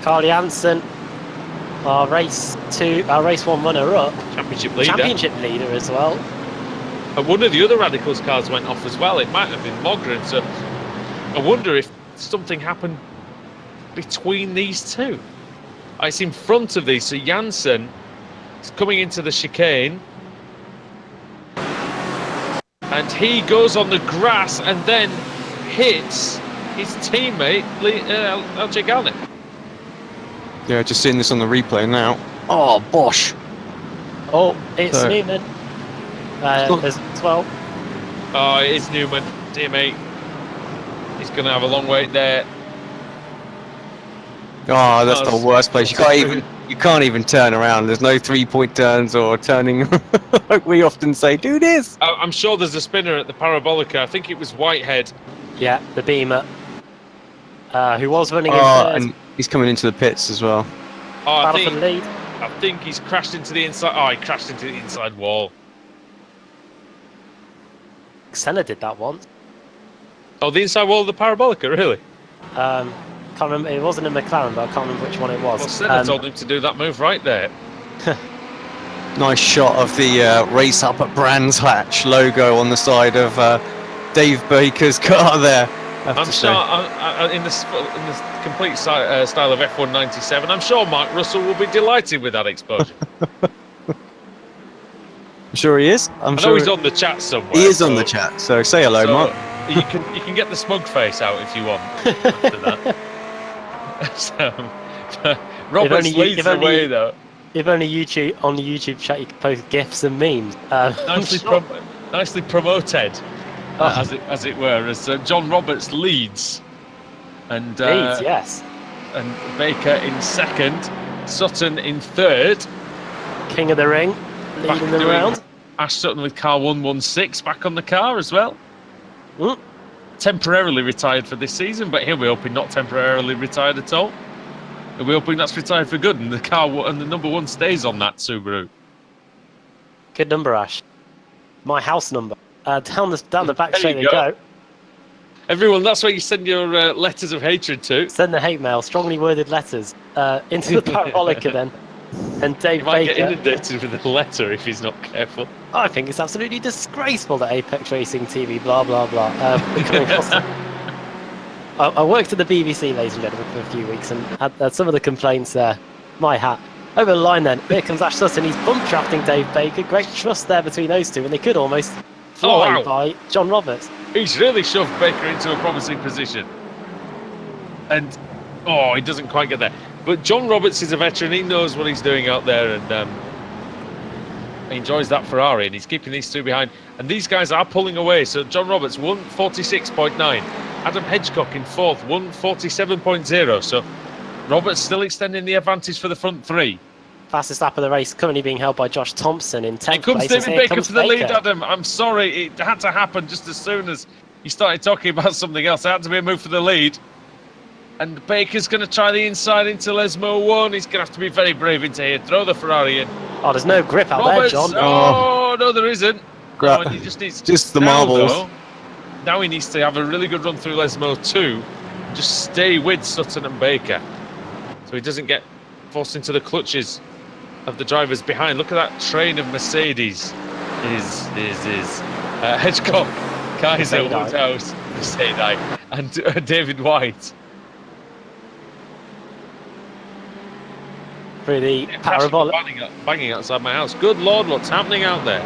Carl Jansen, our race 1 runner-up. Championship leader as well. And one of the other Radicals cars went off as well. It might have been Mogren. So I wonder if something happened between these two. It's in front of these. So Jansen is coming into the chicane. And he goes on the grass and then hits his teammate, LJ Garnett. Yeah, just seeing this on the replay now. Oh, Bosch. Oh, it's Newman. As well. Oh, it is Newman. Dear mate. He's going to have a long wait there. Oh, that's the worst place. You can't even turn around. There's no 3-point turns or turning like we often say. Do this. I'm sure there's a spinner at the Parabolica. I think it was Whitehead. Yeah, the Beamer. Who was running in third. And he's coming into the pits as well. I think he's crashed into the inside. Oh, he crashed into the inside wall. Senna did that once. Oh, the inside wall of the Parabolica, really? Can't remember. It wasn't a McLaren, but I can't remember which one it was. Well, Senna told him to do that move right there. Nice shot of the Racehub Brands Hatch logo on the side of Dave Baker's car there. have I'm to sure say. in the complete style of F197, I'm sure Mark Russell will be delighted with that exposure. I'm sure he is. I'm I know sure he's on the chat somewhere. he is on so- the chat. So say hello, so Mark. you can get the smug face out if you want after that. So, Roberts leads the way though. If only YouTube on the YouTube chat you could post gifs and memes. Nicely promoted, Oh. as it were, as John Roberts leads, and Leeds, yes. and Baker in second, Sutton in third. King of the ring, leading them doing around. Ash Sutton with car 116 back on the car as well. Mm. Temporarily retired for this season, but he'll be hoping not temporarily retired at all. He'll be hoping that's retired for good, and the car and the number one stays on that Subaru. Good number, Ash. My house number. Down the back There straight you they go. go. Everyone, that's where you send your letters of hatred to. Send the hate mail, strongly worded letters, into the Parabolica then. And Dave He might Baker. get inundated with a letter if he's not careful. I think it's absolutely disgraceful that Apex Racing TV, blah, blah, blah. I worked at the BBC, ladies and gentlemen, for a few weeks and had some of the complaints there. My hat. Over the line then, here comes Ash Sutton. He's bump drafting Dave Baker. Great trust there between those two, and they could almost fly wow. by John Roberts. He's really shoved Baker into a promising position. And, he doesn't quite get there. But John Roberts is a veteran. He knows what he's doing out there, and he enjoys that Ferrari, and he's keeping these two behind. And these guys are pulling away. So John Roberts, 146.9. Adam Hedgecock in fourth, 147.0. So Roberts still extending the advantage for the front three. Fastest lap of the race currently being held by Josh Thompson in 10th Here comes place. David Baker to the lead, Adam. I'm sorry, it had to happen just as soon as you started talking about something else. There had to be a move for the lead. And Baker's going to try the inside into Lesmo 1. He's going to have to be very brave into here. Throw the Ferrari in. Oh, there's no grip out Roberts, there, John. Oh, no, there isn't. No, he just needs just the now, marbles. though, now he needs to have a really good run through Lesmo 2. Just stay with Sutton and Baker, so he doesn't get forced into the clutches of the drivers behind. Look at that train of Mercedes. Hedgecock, Kaiser, Woodhouse, Mercedes, and David White. Pretty parabolic. Banging outside my house. Good Lord, what's happening out there?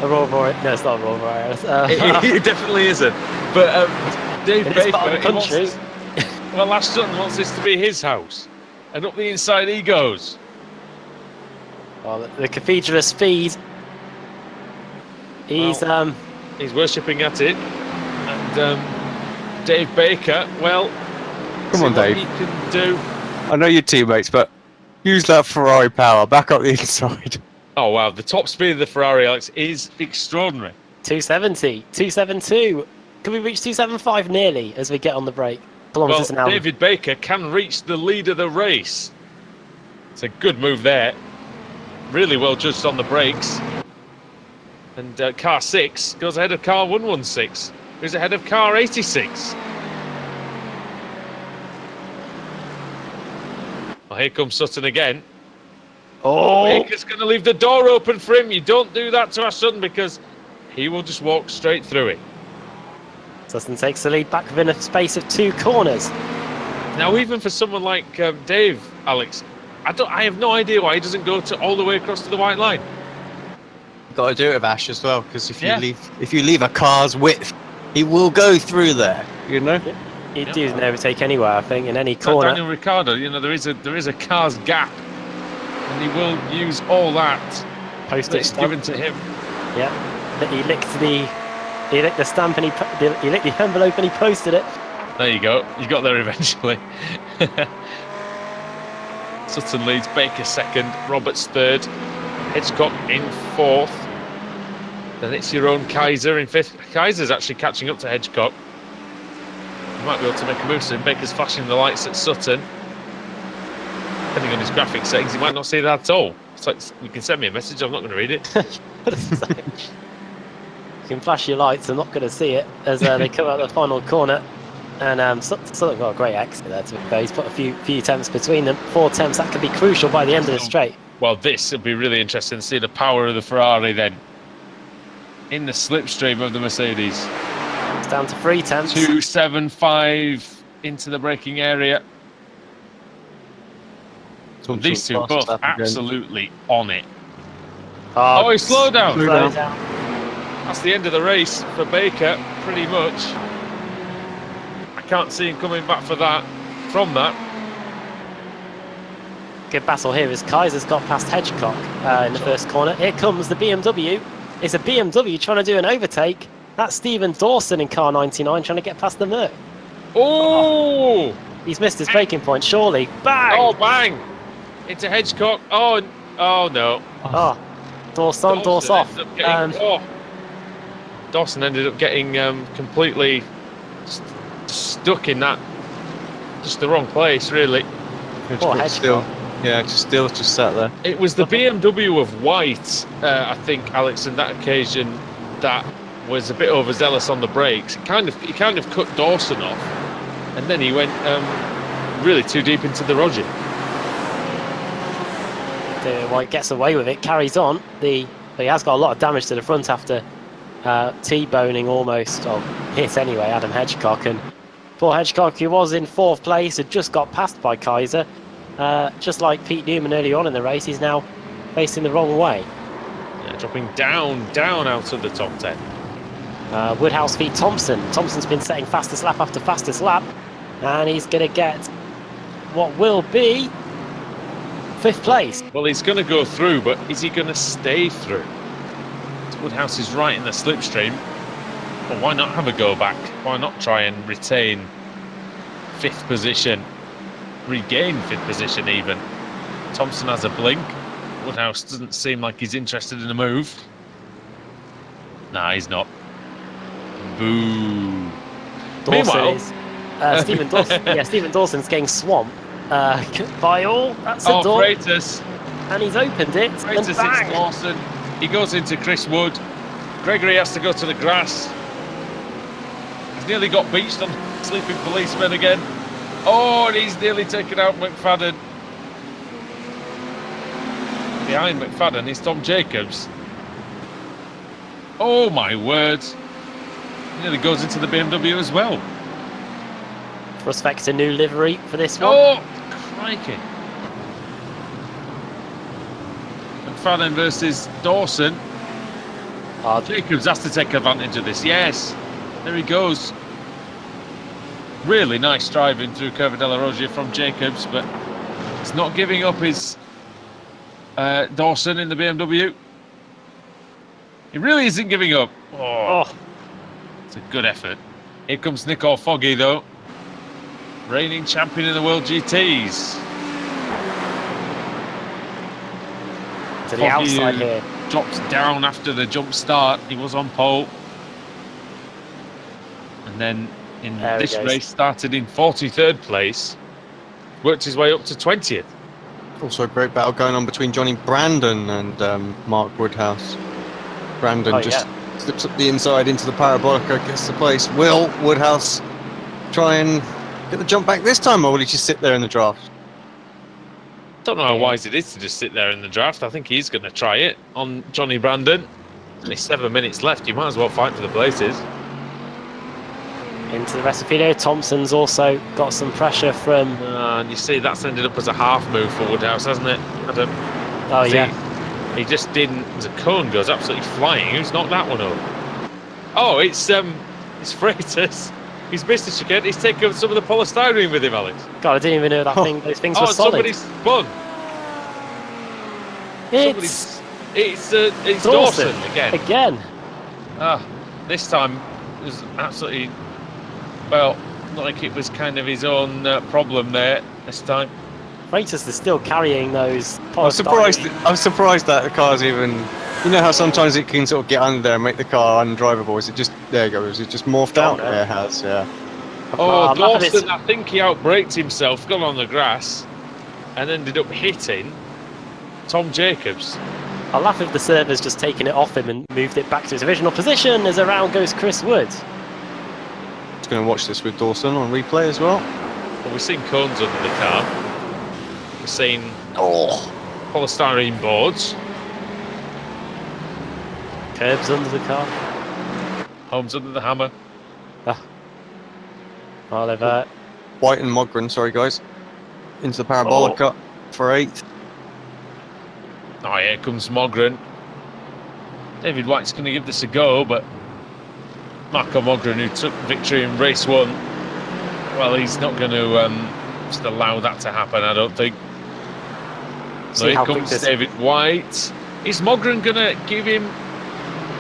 A Royal Royal. No, it's not a Royal Royal. It definitely isn't. But Dave It is Baker, part of the country. Ash Sutton wants this to be his house. And up the inside he goes. Well, the Cathedral of Speed. He's worshipping at it. And Dave Baker, well, Come on, Dave. He can do. I know your teammates, but use that Ferrari power back up the inside. Oh wow, the top speed of the Ferrari, Alex, is extraordinary. 270, 272. Can we reach 275 nearly as we get on the break? Kilometers an hour. David Baker can reach the lead of the race. It's a good move there. Really well judged on the brakes. And car 6 goes ahead of car 116, who's ahead of car 86. Well, here comes Sutton again. Oh, Baker's going to leave the door open for him. You don't do that to our Sutton because he will just walk straight through it. Sutton takes the lead back within a space of 2 corners. Now, even for someone like Dave, Alex, I have no idea why he doesn't go all the way across to the white line. You've got to do it with Ash as well, because if you leave a car's width, he will go through there. You know. He doesn't overtake anywhere, I think, in any corner. Daniel Ricciardo, there is a car's gap, and he will use all that Postage that's given to him. Yeah, he licked the stamp and he licked the envelope and he posted it. There you go. You got there eventually. Sutton leads, Baker second, Roberts third, Hitchcock in fourth. Then it's your own Kaiser in fifth. Kaiser's actually catching up to Hedgecock. He might be able to make a move soon. Baker's flashing the lights at Sutton. Depending on his graphics settings, he might not see that at all. So you can send me a message, I'm not going to read it. You can flash your lights, I'm not going to see it as they come out the final corner. And Sutton got a great exit there to be fair. He's put a few temps between them. 4 temps, that could be crucial by the end of the straight. Well, this will be really interesting to see the power of the Ferrari then. in the slipstream of the Mercedes. It's down to 3 tenths. 2.75 into the braking area. These two both absolutely on it. Oh, he slowed down. Slow down. That's the end of the race for Baker, pretty much. I can't see him coming back from that. Good battle here as Kaiser's got past Hedgecock in the first corner. Here comes the BMW. It's a BMW trying to do an overtake. That's Stephen Dawson in car 99 trying to get past the Merc. Oh! He's missed his braking point, surely. Bang! Oh, bang! Into Hedgecock. Oh no. Oh, Dawson off. Dawson ended up getting completely stuck in that, just the wrong place, really. Poor Hedgecock. Yeah, just sat there. It was the BMW of white, I think, Alex, on that occasion, that was a bit overzealous on the brakes. He kind of cut Dawson off, and then he went really too deep into the Roger. White gets away with it, carries on. He has got a lot of damage to the front after T-boning almost, or hit anyway, Adam Hedgecock. And poor Hedgecock, who was in 4th place, had just got passed by Kaiser. Just like Pete Newman early on in the race, he's now facing the wrong way. Yeah, dropping down out of the top 10. Woodhouse v Thompson. Thompson's been setting fastest lap after fastest lap, and he's going to get what will be 5th place. Well, he's going to go through, but is he going to stay through? Woodhouse is right in the slipstream. Well, why not have a go back? Why not try and retain 5th position? Regain 5th position even. Thompson has a blink. Woodhouse doesn't seem like he's interested in a move. Nah, he's not. Boo. Meanwhile, Stephen Dawson. Yeah, Stephen Dawson's getting swamped by all. That's a door. Freitas. And he's opened it. Freitas And bang. hits Dawson. He goes into Chris Wood. Gregory has to go to the grass. He's nearly got beached on sleeping policeman again. Oh, and he's nearly taken out McFadden. Behind McFadden is Tom Jacobs. Oh my word. He nearly goes into the BMW as well. Prospect a new livery for this one. Oh, crikey. McFadden versus Dawson. Jacobs has to take advantage of this. Yes, there he goes. Really nice driving through Curva della Roggia from Jacobs, but he's not giving up his Dawson in the BMW. He really isn't giving up. Oh, it's a good effort. Here comes Nico Foggy, though. Reigning champion in the World GTs. To the outside here. Drops down after the jump start. He was on pole. And then in this race started in 43rd place. Worked his way up to 20th. Also a great battle going on between Johnny Brandon and Mark Woodhouse. Brandon slips up the inside into the parabolica, gets the place. Will Woodhouse try and get the jump back this time, or will he just sit there in the draft? Don't know how wise it is to just sit there in the draft. I think he's going to try it on Johnny Brandon. Only 7 minutes left. You might as well fight for the places. Into the rest of the video. Thompson's also got some pressure from... and you see that's ended up as a half move for Woodhouse, hasn't it? He just didn't... The cone goes absolutely flying. Who's knocked that one up? Oh, it's Freitas. He's missed the chicane. He's taken some of the polystyrene with him, Alex. God, I didn't even know those things were solid. Somebody's spun. It's Dawson again. This time it was absolutely... Well, like it was kind of his own problem there this time. Freitas is still carrying those. I'm surprised that the car's even. You know how sometimes it can sort of get under there and make the car undrivable. Is it just there? You go. Is it just morphed out? Yeah, it has. Yeah. Oh, Dawson! I think he outbraked himself, got on the grass, and ended up hitting Tom Jacobs. I'll laugh if the server's just taken it off him and moved it back to its original position. As around goes Chris Wood. Going to watch this with Dawson on replay as well. Well, we've seen cones under the car. We've seen polystyrene boards. Curbs under the car. Holmes under the hammer. Oliver. White and Mogren, sorry guys. Into the parabolic cut for 8th. Oh, here comes Mogren. David White's going to give this a go, but Marco Mogren, who took victory in race 1, well, he's not going to just allow that to happen, I don't think. So here comes David White. Is Mogren going to give him...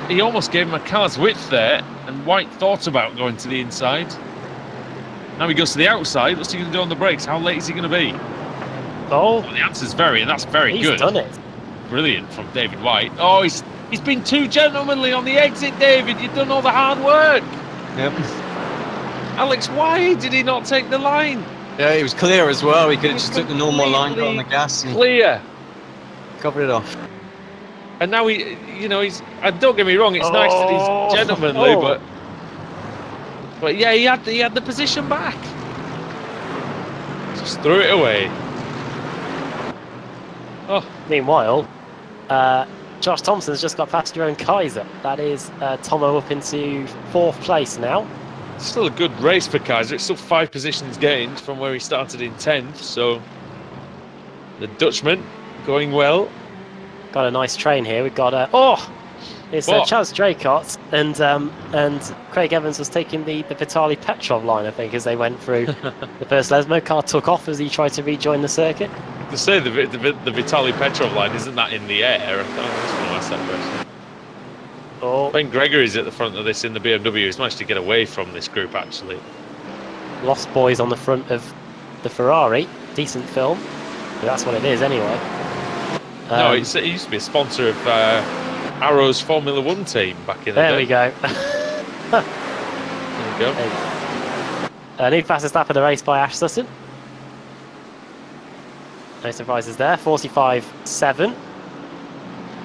He almost gave him a car's width there, and White thought about going to the inside. Now he goes to the outside. What's he going to do on the brakes? How late is he going to be? Oh, Well, the answer's very, and that's very he's good. done it. Brilliant from David White. Oh, he's been too gentlemanly on the exit, David. You've done all the hard work. Yep. Alex, why did he not take the line? Yeah, he was clear as well. He could have He's just took the normal line, got on the completely gas, and Clear. covered it off. And now he's. Don't get me wrong. It's nice that he's gentlemanly, but yeah, he had the position back. Just threw it away. Oh, Meanwhile, Josh Thompson's just got past your own Kaiser. That is Tomo up into 4th place now. still a good race for Kaiser. It's still 5 positions gained from where he started in 10th. So the Dutchman going well. Got a nice train here. We've got it's Chaz Draycott and Craig Evans was taking the Vitali Petrov line, I think, as they went through. The first Lesmo car took off as he tried to rejoin the circuit. To say the Vitali Petrov line, isn't that in the air? I just want to ask that question. Oh, Ben Gregory's at the front of this in the BMW. He's managed to get away from this group, actually. Lost Boys on the front of the Ferrari. Decent film. But that's what it is anyway. No, it used to be a sponsor of Arrow's Formula 1 team back in the day. There we go. There we go. New fastest lap of the race by Ash Sutton. No surprises there. 45.7.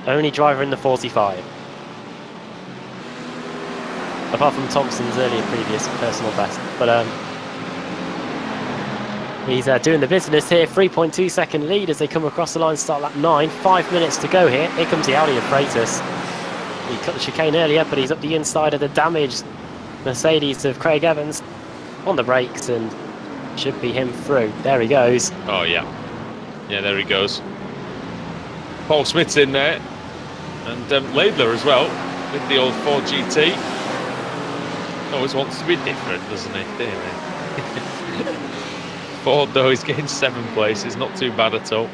Only driver in the 45. Apart from Thompson's earlier previous personal best. But he's doing the business here. 3.2 second lead as they come across the line, start lap 9. 5 minutes to go here. Here comes the Audi of Freitas. He cut the chicane earlier, but he's up the inside of the damaged Mercedes of Craig Evans on the brakes and should be him through. There he goes. Oh, yeah. Yeah, there he goes. Paul Smith's in there. And Laidler as well with the old 4GT. Always wants to be different, doesn't he? Ford, though, he's getting 7 places. Not too bad at all.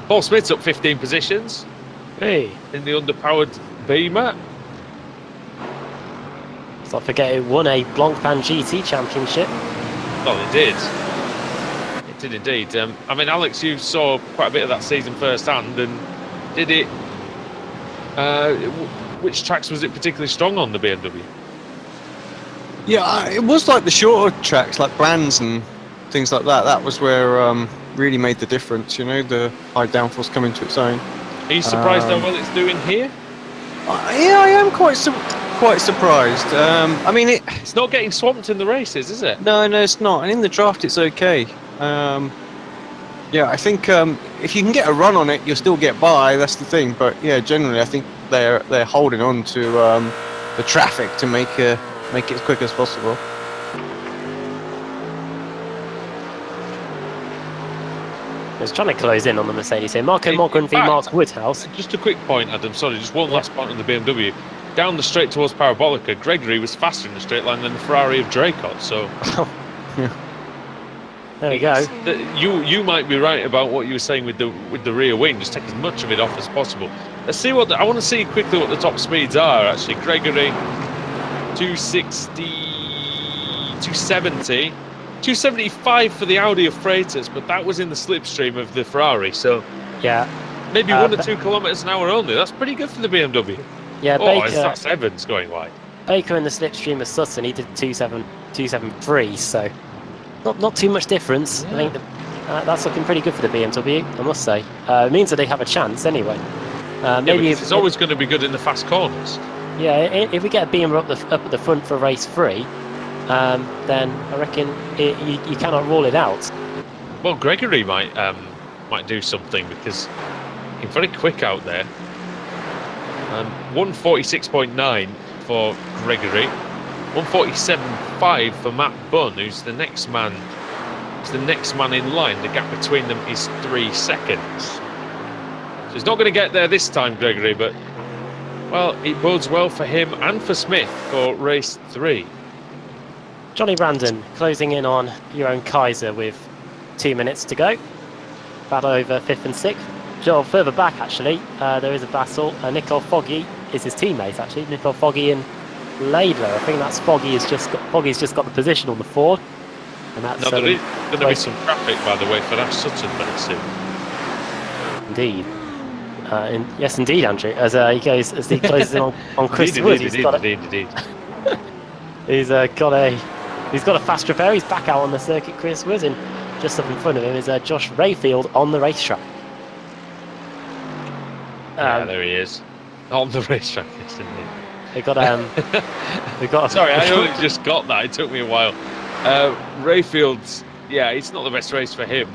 Paul Smith's up 15 positions. Hey. In the underpowered Beamer. Let's not forget it won a Blancpain GT championship. Well, it did. It did indeed. I mean, Alex, you saw quite a bit of that season firsthand, and did it... which tracks was it particularly strong on, the BMW? Yeah, it was like the shorter tracks, like Brands and things like that. That was where really made the difference, you know, the high downforce coming to its own. Are you surprised how well it's doing here? Yeah, I am quite surprised. I mean, It's not getting swamped in the races, is it? No, it's not. And in the draft, it's okay. Yeah, I think if you can get a run on it, you'll still get by. That's the thing. But yeah, generally, I think they're holding on to the traffic to make it as quick as possible. I was trying to close in on the Mercedes here. Marco Mogren v Mark Woodhouse. Just a quick point, Adam. Sorry, just one last point on the BMW. Down the straight towards Parabolica, Gregory was faster in the straight line than the Ferrari of Draycott. So There we go. You might be right about what you were saying with the rear wing. Just take as much of it off as possible. Let's see I want to see quickly what the top speeds are. Actually, Gregory 260, 270. 275 for the Audi of Freitas, but that was in the slipstream of the Ferrari, so Yeah. maybe 1 or 2 kilometres an hour only. That's pretty good for the BMW. Yeah, That's Evans going wide. Baker in the slipstream of Sutton, he did 2.73, so not too much difference. Yeah. I think that's looking pretty good for the BMW, I must say. It means that they have a chance anyway. Maybe it's always going to be good in the fast corners. Yeah, if we get a Beamer up at the front for race 3, then I reckon you cannot rule it out. Well, Gregory might do something because he's very quick out there. 146.9 for Gregory. 147.5 for Matt Bunn, who's the next man. He's the next man in line. The gap between them is 3 seconds. So he's not going to get there this time, Gregory, but well, it bodes well for him and for Smith for race 3. Johnny Brandon closing in on your own Kaiser with 2 minutes to go. Battle over 5th and 6th. Joel, further back actually, there is a battle. Nicole Foggy is his teammate actually. Nicole Foggy and Laidler. I think that's Foggy's just got the position on the Ford. And that's now, there is going to be some traffic, by the way, for Ash Sutton very soon. Indeed. Yes, indeed, Andrew. As he closes in on Chris Wood, he's got a fast repair. He's back out on the circuit. Chris Wood, and just up in front of him is Josh Rayfield on the racetrack. Yeah, there he is on the racetrack. Yes, indeed. They got Sorry, I only just got that. It took me a while. Rayfield's, yeah, it's not the best race for him.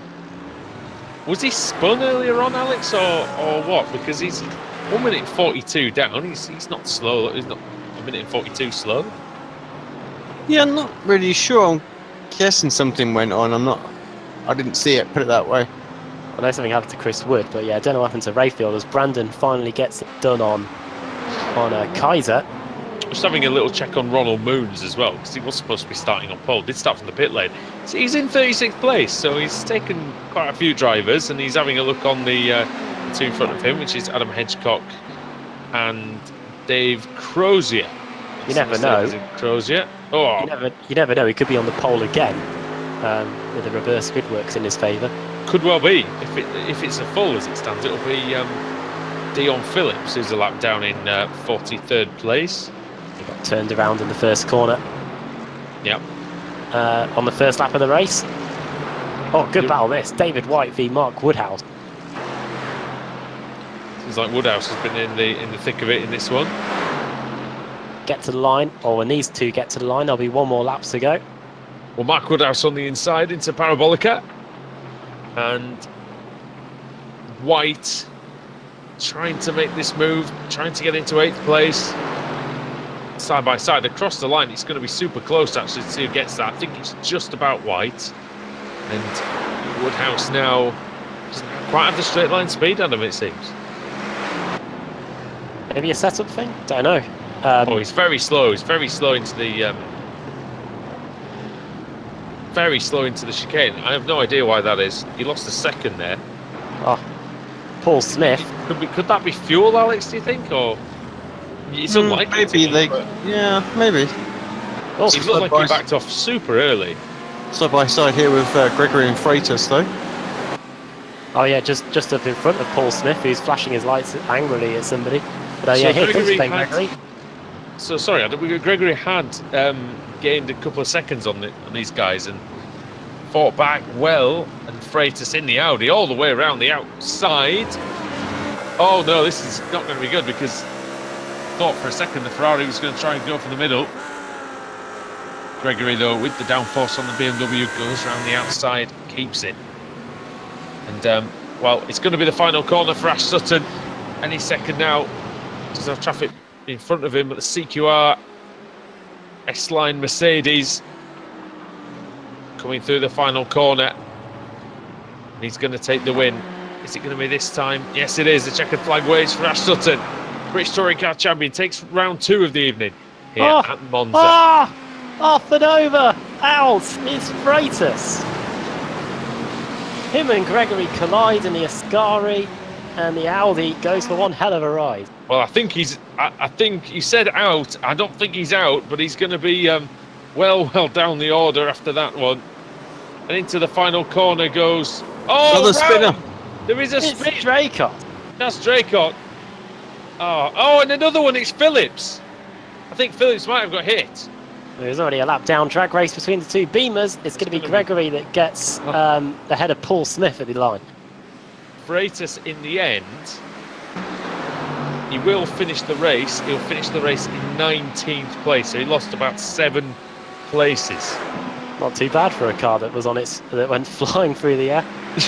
Was he spun earlier on, Alex, or what? Because he's 1 minute 42 down. He's not slow. He's not 1 minute 42 slow. Yeah, I'm not really sure. I'm guessing something went on. I didn't see it, put it that way. I know something happened to Chris Wood, but yeah, I don't know what happened to Rayfield as Brandon finally gets it done on Kaiser. Just having a little check on Ronald Moons as well, because he was supposed to be starting on pole. Did start from the pit lane. So he's in 36th place, so he's taken quite a few drivers, and he's having a look on the two in front of him, which is Adam Hedgecock and Dave Crozier. You never know. Crozier. Oh, you never know. He could be on the pole again with the reverse grid works in his favour. Could well be. If it's a full as it stands, it'll be Dion Phillips, who's a lap down in 43rd place. He got turned around in the first corner. Yep. On the first lap of the race. Oh, good battle this. David White v Mark Woodhouse. Seems like Woodhouse has been in the thick of it in this one. Get to the line, or when these two get to the line, there'll be one more lap to go. Well, Mark Woodhouse on the inside into Parabolica. And White trying to make this move, trying to get into 8th place. Side by side across the line, it's going to be super close actually to see who gets that. I think it's just about White. And Woodhouse now doesn't quite have the straight line speed, Adam, it seems. Maybe a setup thing? Don't know. He's very slow. He's very slow into the chicane. I have no idea why that is. He lost a second there. Oh, Paul Smith. Could that be fuel, Alex? Do you think, or it's unlikely? Maybe maybe. Oh, he looked like he backed off super early. Side by side here with Gregory and Freitas, though. Oh yeah, just up in front of Paul Smith, who's flashing his lights angrily at somebody. But yeah, here comes Gregory. So sorry, Gregory had gained a couple of seconds on these guys and fought back well, and Freitas in the Audi all the way around the outside. Oh no, this is not going to be good, because I thought for a second the Ferrari was going to try and go for the middle. Gregory, though, with the downforce on the BMW, goes around the outside, keeps it. And well, it's going to be the final corner for Ash Sutton. Any second now. Does have traffic in front of him, but the CQR S-Line Mercedes coming through the final corner. He's going to take the win. Is it going to be this time? Yes, it is. The checkered flag waves for Ash Sutton. British Touring Car Champion takes round 2 of the evening here at Monza. Off and over! Out! It's Freitas. Him and Gregory collide in the Ascari, and the Audi goes for one hell of a ride. Well, I think he said out. I don't think he's out, but he's going to be well down the order after that one. And into the final corner goes. Oh, another spinner. There is a It's spin. Draycott. That's Draycott. Oh, and another one. It's Phillips. I think Phillips might have got hit. There's already a lap down drag race between the two Beamers. It's going to be Gregory that gets ahead of Paul Smith at the line. Freitas in the end. He will finish the race. He'll finish the race in 19th place. So he lost about 7 places. Not too bad for a car that was that went flying through the air.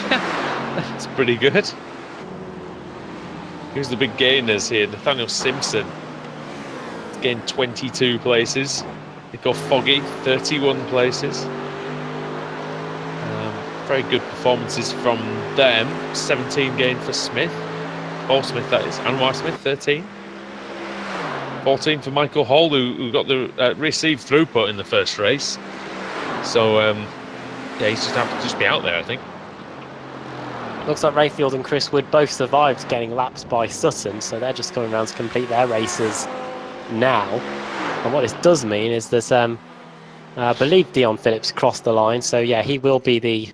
That's pretty good. Who's the big gainers here? Nathaniel Simpson gained 22 places. Nico Foggy, 31 places. Very good performances from them. 17 gained for Smith. Paul Smith, that is. Anwar Smith, 13. 14 for Michael Hall, who got the received throughput in the first race. So, yeah, he's just have to just be out there, I think. Looks like Rayfield and Chris Wood both survived getting lapped by Sutton, so they're just coming around to complete their races now. And what this does mean is that I believe Dion Phillips crossed the line, so yeah, he will be the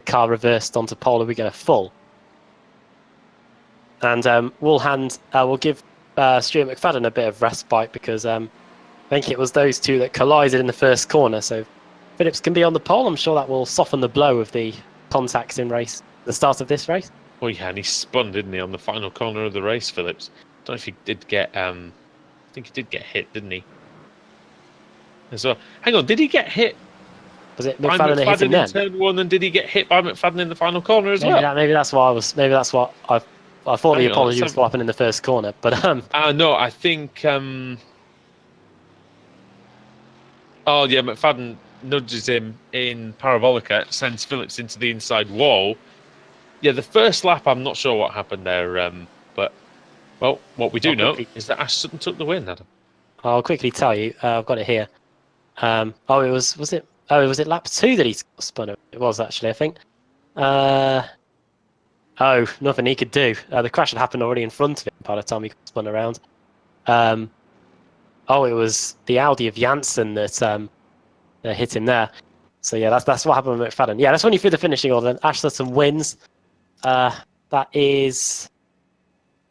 car reversed onto pole and we get a full. And we'll give Stuart McFadden a bit of respite because I think it was those two that collided in the first corner. So Phillips can be on the pole. I'm sure that will soften the blow of the contacts in the start of this race. Oh yeah, and he spun, didn't he, on the final corner of the race, Phillips? I don't know if he did get. I think he did get hit, didn't he? So hang on, did he get hit? Was it McFadden that hit him then? Turn one, and did he get hit by McFadden in the final corner as well? Maybe that's what I was. Maybe that's what I thought. The apology was what happened in the first corner, but no, I think. Oh yeah, McFadden nudges him in Parabolica, sends Phillips into the inside wall. Yeah, the first lap, I'm not sure what happened there, but well, what we do know is that Ash Sutton took the win, Adam. I'll quickly tell you. I've got it here. Was it lap 2 that he spun? It was actually, I think. Nothing he could do. The crash had happened already in front of him by the time he spun around. It was the Audi of Janssen that hit him there. So yeah, that's what happened with McFadden. Yeah, let's run you through the finishing order. Ash Sutton wins. That is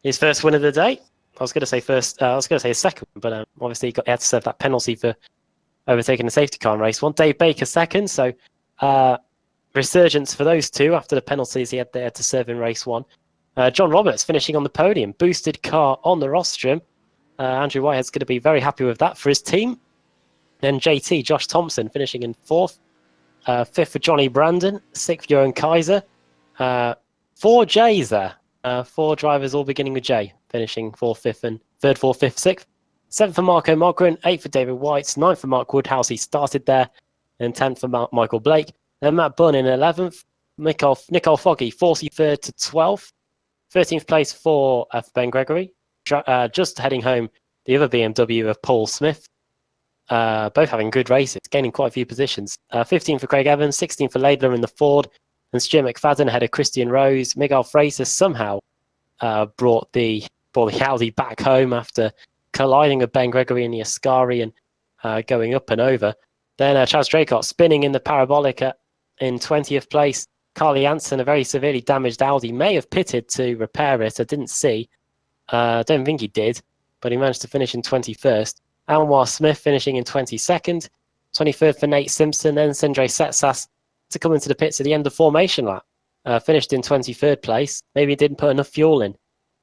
his first win of the day. I was going to say his second, but obviously he had to serve that penalty for overtaking the safety car in race 1. Dave Baker second, so resurgence for those two after the penalties he had there to serve in race 1. John Roberts finishing on the podium, boosted car on the rostrum. Andrew Whitehead's going to be very happy with that for his team. Then JT, Josh Thompson, finishing in 4th. 5th for Johnny Brandon, 6th Johan Kaiser. 4 J's there. 4 drivers all beginning with J, finishing 4th, 5th, and 3rd, 4th, 5th, 6th. 7th for Marco Mogren, 8th for David White, 9th for Mark Woodhouse, he started there, and 10th for Michael Blake. Then Matt Bunn in 11th, Nicole Foggy, 43rd to 12th. 13th place for Ben Gregory, just heading home the other BMW of Paul Smith. Both having good races, gaining quite a few positions. 15th for Craig Evans, 16th for Laidler in the Ford, and Stuart McFadden ahead of Christian Rose. Miguel Fraser somehow brought the Audi back home after colliding with Ben Gregory in the Ascari and going up and over. Then Chaz Draycott spinning in the Parabolica in 20th place. Carly Janssen, a very severely damaged Audi, may have pitted to repair it. I didn't see. I don't think he did, but he managed to finish in 21st. Anwar Smith finishing in 22nd. 23rd for Nate Simpson. Then Sindre Setsas to come into the pits at the end of formation lap. Finished in 23rd place. Maybe he didn't put enough fuel in.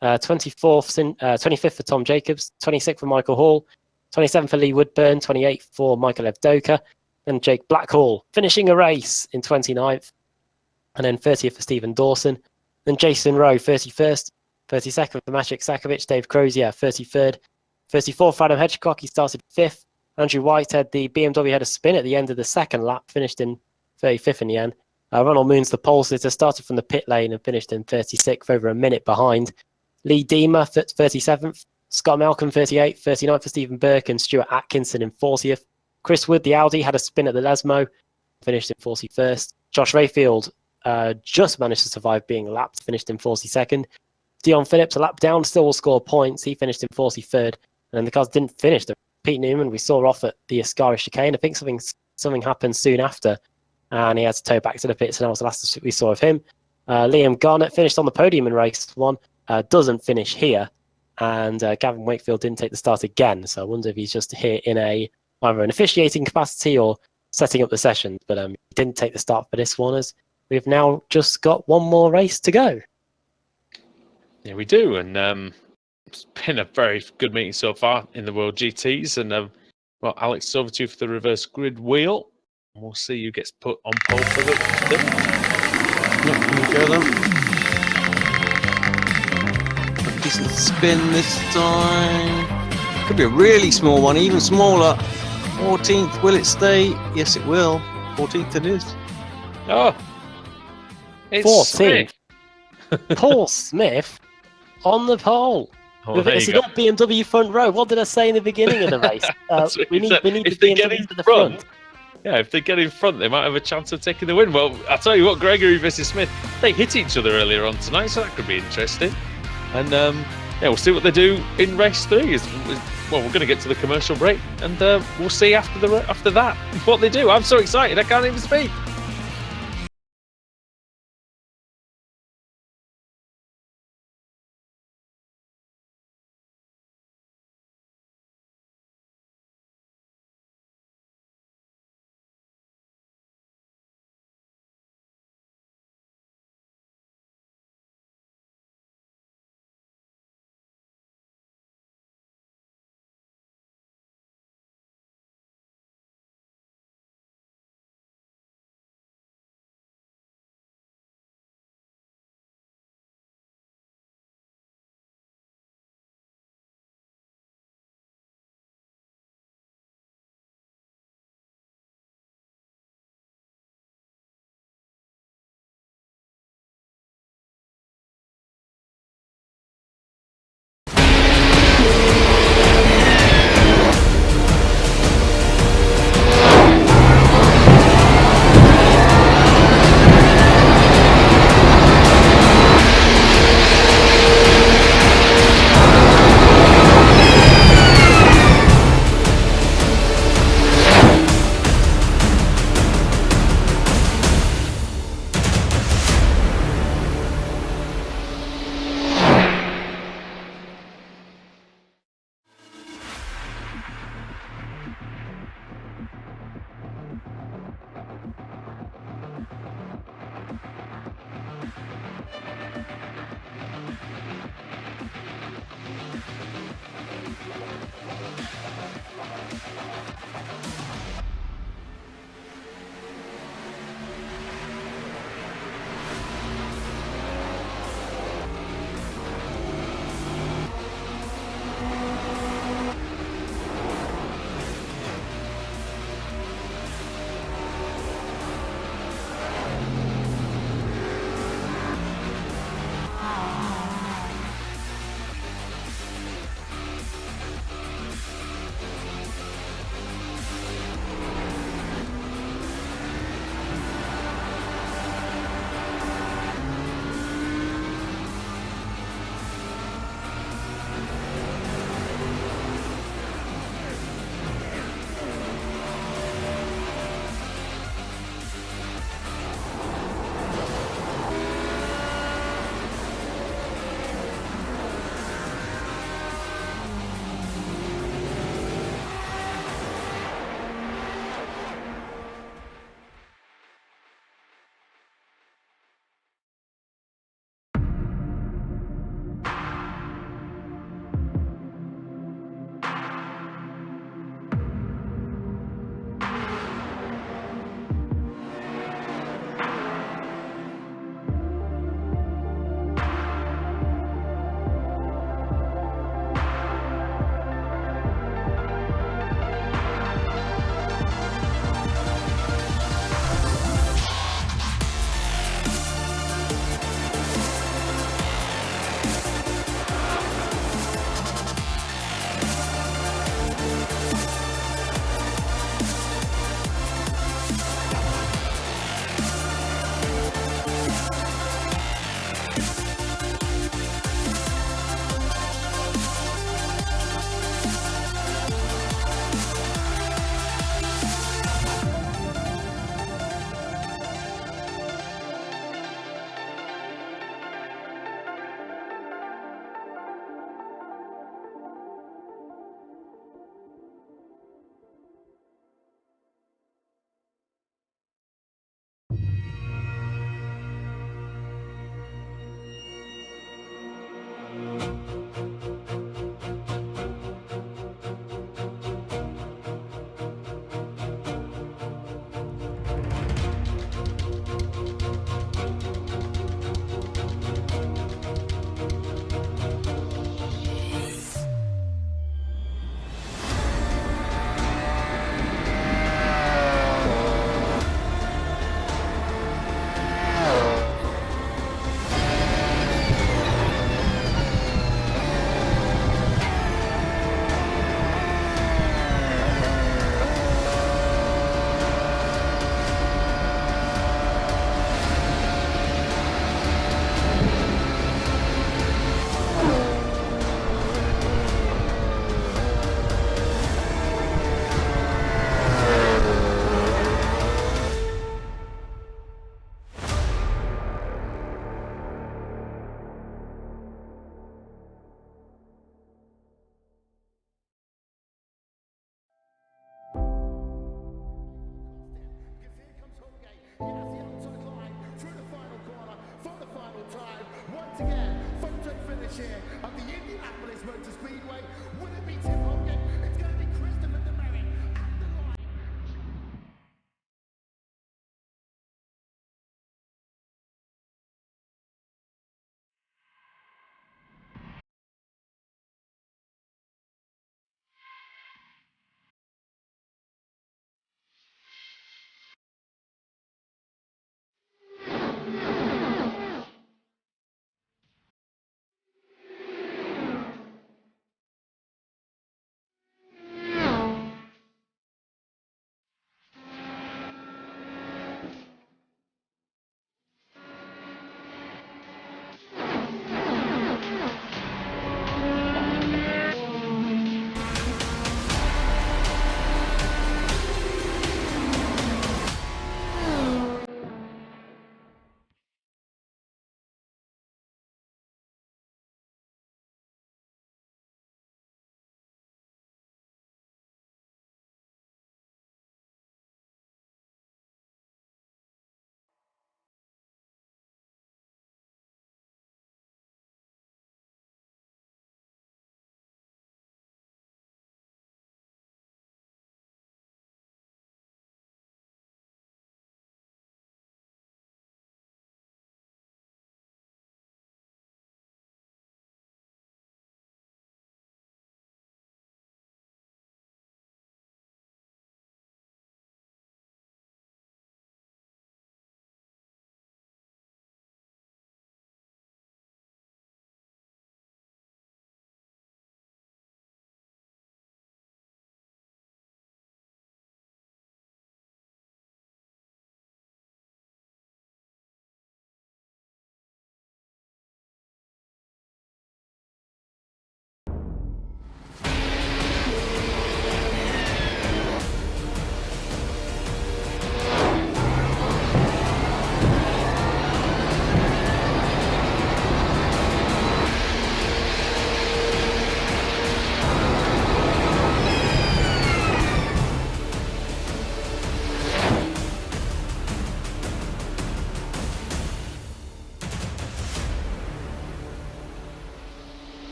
25th for Tom Jacobs, 26th for Michael Hall, 27th for Lee Woodburn, 28th for Michael Evdoka, and Jake Blackhall finishing a race in 29th, and then 30th for Stephen Dawson, then Jason Rowe 31st, 32nd for Maciek Sakovic, Dave Crozier 33rd, 34th for Adam Hedgecock, he started 5th, Andrew Whitehead, the BMW had a spin at the end of the second lap, finished in 35th in the end. Ronald Moons, the pole sitter, started from the pit lane and finished in 36th, over a minute behind. Lee Deemer, 37th. Scott Malcolm, 38th. 39th for Stephen Burke and Stuart Atkinson in 40th. Chris Wood, the Audi, had a spin at the Lesmo, finished in 41st. Josh Rayfield just managed to survive being lapped, finished in 42nd. Dion Phillips, a lap down, still will score points. He finished in 43rd. And then the cars didn't finish. Pete Newman, we saw off at the Ascari chicane. I think something happened soon after, and he had to tow back to the pits, and that was the last we saw of him. Liam Garnett finished on the podium in race 1. Doesn't finish here, and Gavin Wakefield didn't take the start again, so I wonder if he's just here in either an officiating capacity or setting up the sessions, but he didn't take the start for this one, as we've now just got one more race to go. Yeah, we do, and it's been a very good meeting so far in the World GTs, and well, Alex, over to you for the reverse grid wheel, and we'll see who gets put on pole for the Yeah, can you go then? Decent spin this time. Could be a really small one, even smaller. 14th, will it stay? Yes, it will. 14th it is. Oh, it's 14th. Smith. Paul Smith on the pole. Oh, there It's you not go. BMW front row. What did I say in the beginning of the race? That's what we he need said. the If they get BMWs in at the front, front. yeah, if they get in front, they might have a chance of taking the win. Well, I'll tell you what, Gregory versus Smith, they hit each other earlier on tonight, so that could be interesting. And yeah, we'll see what they do in race 3. Well, we're going to get to the commercial break, and we'll see after that what they do. I'm so excited, I can't even speak. chair of the Indianapolis Motor Speedway. Will it be Tim Hogan? It's going to be Christopher DeMerrick. At the line.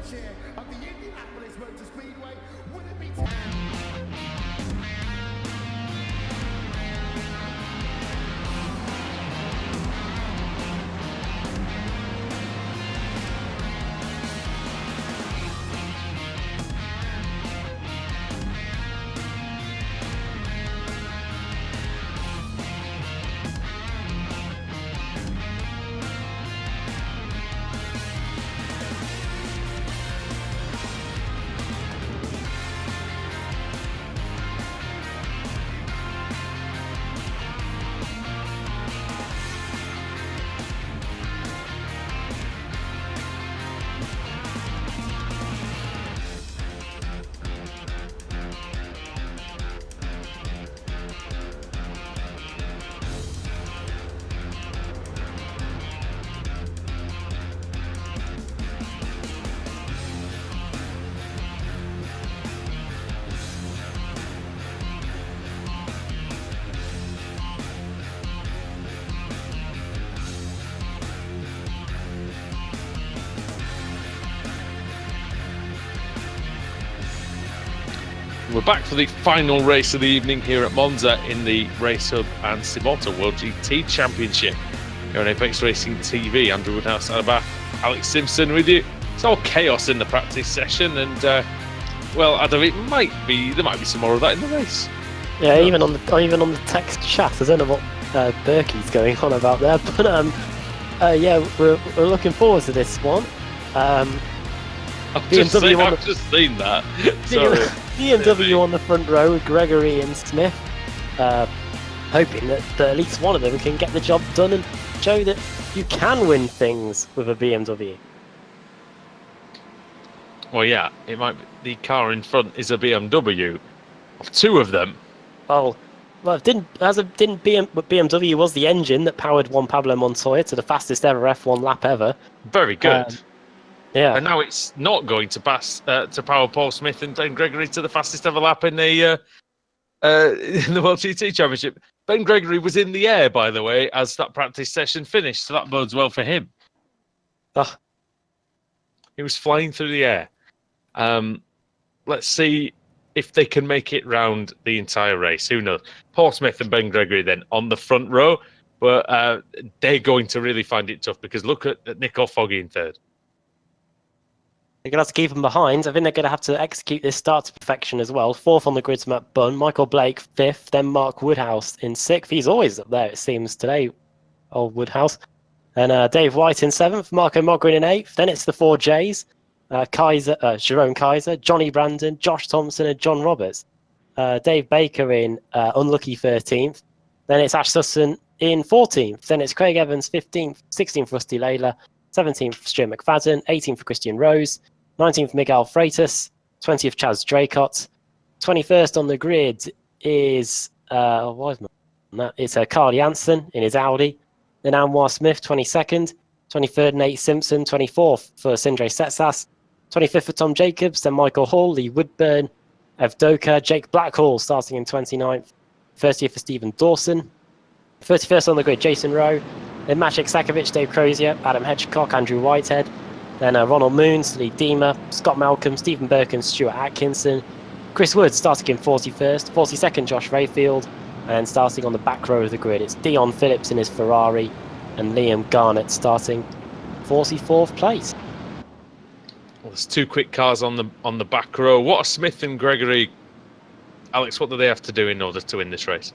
chair of the Indianapolis Motor Speedway. Would it be We're back for the final race of the evening here at Monza in the Racehub and Simmortal World GT Championship. Here on Apex Racing TV, Andrew Woodhouse out of Bath, Alex Simpson with you. It's all chaos in the practice session, and well, Adam, there might be some more of that in the race. Yeah, even on the text chat, I don't know what Berkey's going on about there, but yeah, we're looking forward to this one. I've just seen that. Sorry. BMW on the front row with Gregory and Smith, hoping that at least one of them can get the job done and show that you can win things with a BMW. Well, yeah, it might be the car in front is a BMW. Two of them. Well, BMW was the engine that powered Juan Pablo Montoya to the fastest ever F1 lap ever. Very good. Yeah. And now it's not going to pass to power Paul Smith and Ben Gregory to the fastest ever lap in the World GT Championship. Ben Gregory was in the air, by the way, as that practice session finished, so that bodes well for him. Oh. He was flying through the air. Let's see if they can make it round the entire race. Who knows? Paul Smith and Ben Gregory then on the front row, but they're going to really find it tough because look at Nico Foggy in third. They're going to have to keep them behind. I think they're going to have to execute this start to perfection as well. Fourth on the grid's Matt Bunn, Michael Blake fifth, then Mark Woodhouse in sixth. He's always up there, it seems, today, old Woodhouse. And Dave White in seventh, Marco Mogren in eighth. Then it's the four J's, Jerome Kaiser, Johnny Brandon, Josh Thompson and John Roberts. Dave Baker in unlucky 13th. Then it's Ash Sutton in 14th. Then it's Craig Evans 15th, 16th Rusty Layla, 17th Stuart McFadden, 18th Christian Rose, 19th Miguel Freitas, 20th Chaz Draycott, 21st on the grid is it's Carl Janssen in his Audi, then Anwar Smith 22nd, 23rd Nate Simpson, 24th for Sindre Setsas, 25th for Tom Jacobs, then Michael Hall, Lee Woodburn, Ev Doka, Jake Blackhall starting in 29th, 30th for Stephen Dawson, 31st on the grid Jason Rowe, then Maciek Sakovic, Dave Crozier, Adam Hedgecock, Andrew Whitehead, then Ronald Moons, Lee Deemer, Scott Malcolm, Stephen Birkin, Stuart Atkinson, Chris Woods starting in 41st, 42nd Josh Rayfield, and starting on the back row of the grid it's Dion Phillips in his Ferrari and Liam Garnett starting 44th place. Well, there's two quick cars on the back row. What are Smith and Gregory? Alex, what do they have to do in order to win this race?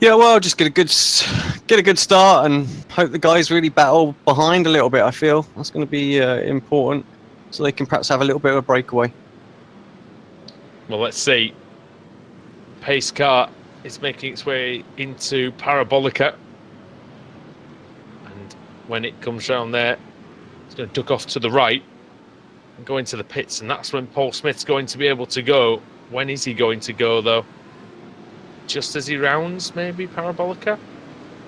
Yeah, well, just get a good start and hope the guys really battle behind a little bit. I feel that's going to be important, so they can perhaps have a little bit of a breakaway. Well, let's see. Pace car is making its way into Parabolica, and when it comes round there, it's going to duck off to the right and go into the pits, and that's when Paul Smith's going to be able to go. When is he going to go, though? Just as he rounds, maybe, Parabolica?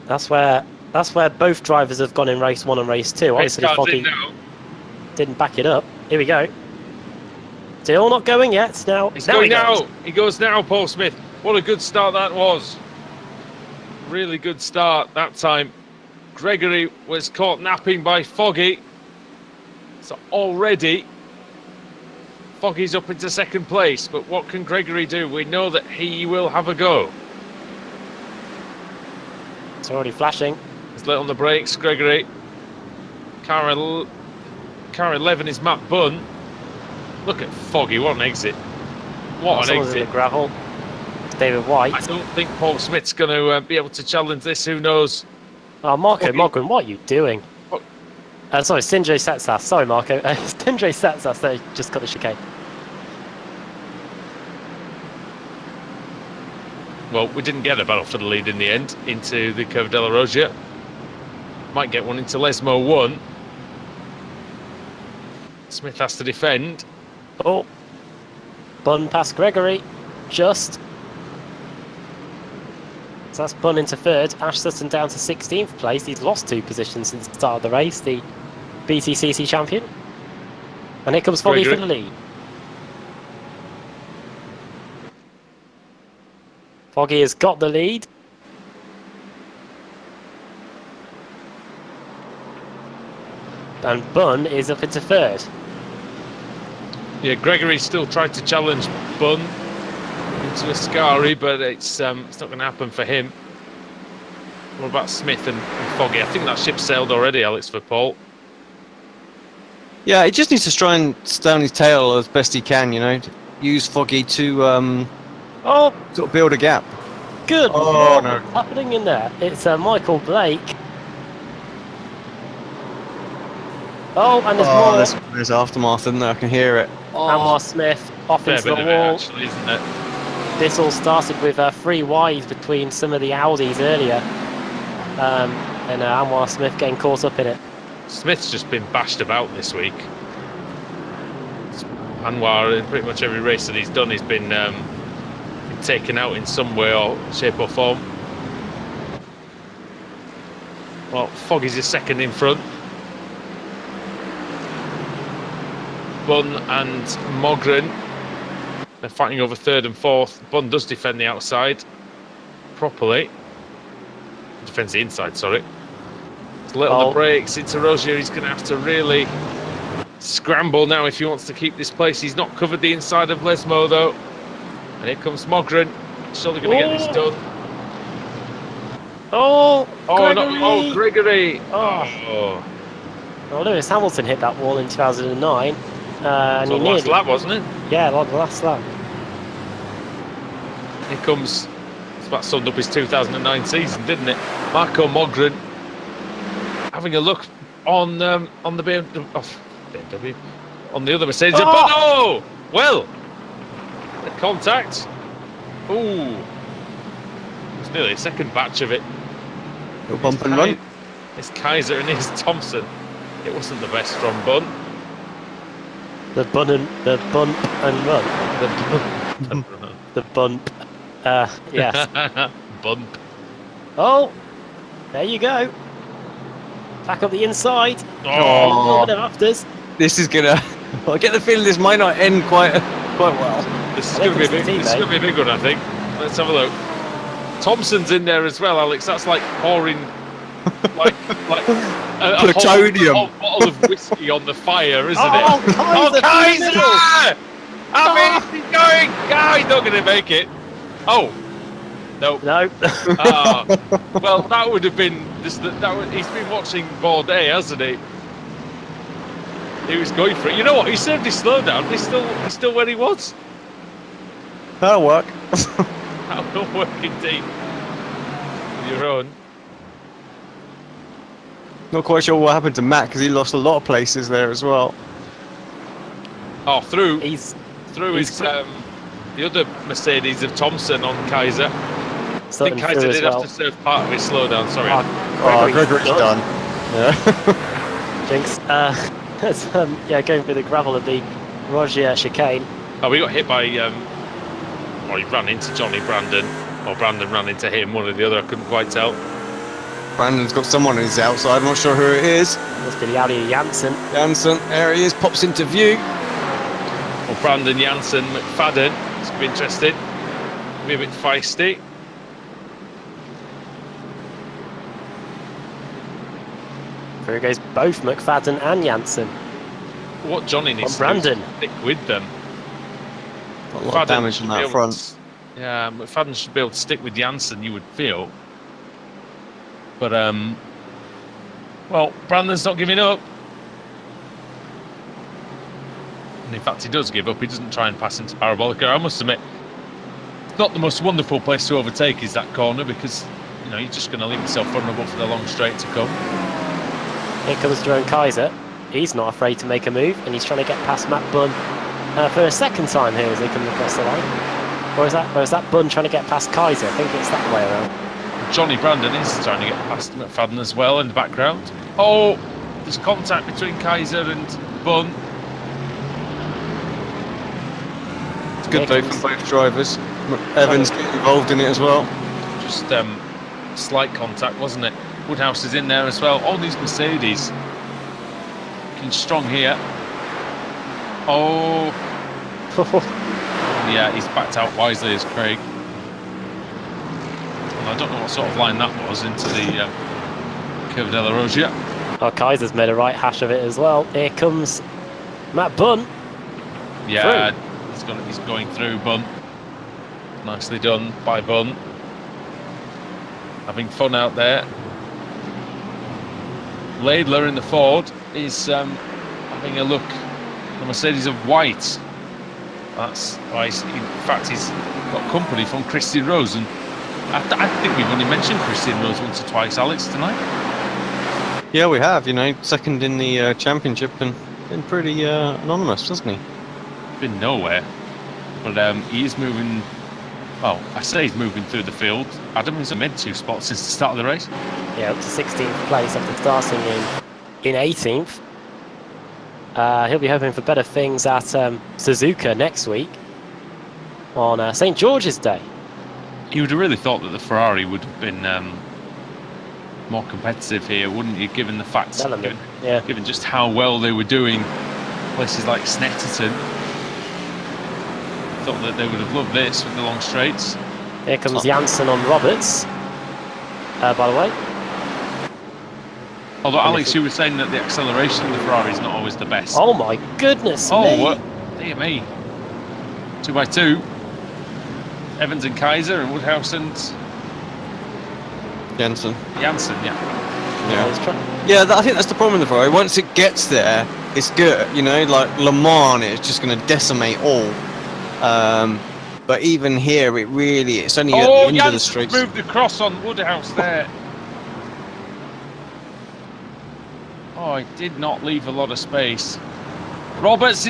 That's where both drivers have gone in race 1 and race 2. Obviously, Foggy didn't back it up. Here we go. Still not going yet. Now he's going now. He goes now, Paul Smith. What a good start that was. Really good start that time. Gregory was caught napping by Foggy. So already Foggy's up into second place, but what can Gregory do? We know that he will have a go. It's already flashing. He's late on the brakes, Gregory. Car 11 is Matt Bunn. Look at Foggy, what an exit. What an Someone's in exit. the gravel. It's David White. I don't think Paul Smith's going to be able to challenge this, who knows? Oh, Marco Foggy. Mogren, what are you doing? What? Sorry, Sinjay Satsas. Sorry, Marco. Sinjay Satsas, they just got the chicane. Well, we didn't get a battle for the lead in the end, into the Curva della Roggia. Might get one into Lesmo 1. Smith has to defend. Oh, Bunn past Gregory, just. So that's Bunn into third. Ash Sutton down to 16th place. He's lost 2 positions since the start of the race, the BTCC champion. And here comes Foggy for the lead. Foggy has got the lead. And Bunn is up into third. Yeah, Gregory still tried to challenge Bunn into Ascari, but it's not going to happen for him. What about Smith and Foggy? I think that ship sailed already, Alex, for Paul. Yeah, he just needs to try and stay on his tail as best he can, you know. Use Foggy to Oh, sort of build a gap. good. Oh, no. What's happening in there? It's Michael Blake. Oh, and there's more. There's aftermath, isn't there? I can hear it. Anwar Smith off Fair into the bit of it, wall. actually, isn't it? This all started with 3 wides between some of the Audis earlier. And Anwar Smith getting caught up in it. Smith's just been bashed about this week. Anwar, in pretty much every race that he's done, he's been taken out in some way or shape or form. Well, Foggy's is second in front. Bunn and Mogren, they're fighting over third and fourth. Bunn does defend the outside properly. Defends the inside, sorry. It's late on the brakes. Into Rozier, he's going to have to really scramble now if he wants to keep this place. He's not covered the inside of Lesmo, though. And here comes Mogren. Surely going to get this done. Oh, Gregory. Oh. Well, Lewis Hamilton hit that wall in 2009. And he last lap, wasn't it? Yeah, the last lap. Here comes, that summed up his 2009 season, didn't it? Marco Mogren having a look on the BMW, on the other Mercedes. Oh, well, the contact. Ooh, it's nearly a second batch of it. Little bump and run. It's Kaiser and it's Thompson. It wasn't the best from Bunn. The bump and run. The bump. Yes. Bump. Oh, there you go. Back up the inside. Oh, Afters. This is gonna. I get the feeling this might not end quite well. this is going to be a big. This is going to be a big one, I think. Let's have a look. Thompson's in there as well, Alex. That's like pouring like a plutonium. whole bottle of whiskey on the fire, isn't it? Oh, Kaiser! I mean, he's going. He's not going to make it. Oh, no. Well, that would have been. He's been watching Bordet, hasn't he? He was going for it. You know what? He served his slowdown. He's still where he was. That'll work. That will work indeed. With your own. Not quite sure what happened to Matt because he lost a lot of places there as well. Oh, through he's his the other Mercedes of Thompson on Kaiser. I think Kaiser did have to serve part of his slowdown. Sorry. Gregory's done. Yeah. Jinx. Going through the gravel of the Rogier chicane. Oh, we got hit by. He ran into Johnny Brandon, or Brandon ran into him. One or the other. I couldn't quite tell. Brandon's got someone on his outside. I'm not sure who it is. Must be the Audi Janssen. Janssen, there he is. Pops into view. Well, Brandon Janssen, McFadden. It's going to be interesting. Be a bit feisty. Through goes both McFadden and Janssen. What Johnny needs to Brandon do is stick with them. Got a lot of damage on that front. Yeah, McFadden should be able to stick with Janssen, you would feel. But, well, Brandon's not giving up. And in fact, he does give up. He doesn't try and pass into Parabolica. I must admit, it's not the most wonderful place to overtake is that corner because, you know, you're just going to leave yourself vulnerable for the long straight to come. Here comes Jerome Kaiser. He's not afraid to make a move, and he's trying to get past Matt Bunn for a second time here as they come across the line. Or is that Bunn trying to get past Kaiser? I think it's that way around. Johnny Brandon is trying to get past McFadden as well in the background. Oh, there's contact between Kaiser and Bunn. It's good though for both drivers. Evans getting involved in it as well. Just slight contact, wasn't it? Woodhouse is in there as well. All these Mercedes looking strong here. Oh. Yeah, he's backed out wisely as Craig. And I don't know what sort of line that was into the Curva della Roggia. Oh, Kaiser's made a right hash of it as well. Here comes Matt Bunn. Yeah, he's going through Bunn. Nicely done by Bunn. Having fun out there. Laidler in the Ford is having a look at the Mercedes of white. That's why in fact he's got company from Christian Rose, and I think we've only mentioned Christian Rose once or twice, Alex, tonight. Yeah, we have. You know, second in the championship and been pretty anonymous, hasn't he? Been nowhere, but he is moving. Well, I say he's moving through the field. Adam has made 2 spots since the start of the race. Yeah, up to 16th place after starting in 18th. He'll be hoping for better things at Suzuka next week on St. George's Day. You would have really thought that the Ferrari would have been more competitive here, wouldn't you, given the facts, given just how well they were doing places like Snetterton. Thought that they would have loved this with the long straights. Here comes Janssen on Roberts, by the way. Although, Alex, you were saying that the acceleration of the Ferrari is not always the best. Oh my goodness me. What? Dear me. 2x2. Evans and Kaiser and Woodhouse and Janssen, yeah. I think that's the problem with the Ferrari. Once it gets there, it's good. You know, like Le Mans, it's just going to decimate all. But even here, it's only at the end of the streets. Moved across on Woodhouse there. Oh, he did not leave a lot of space. Roberts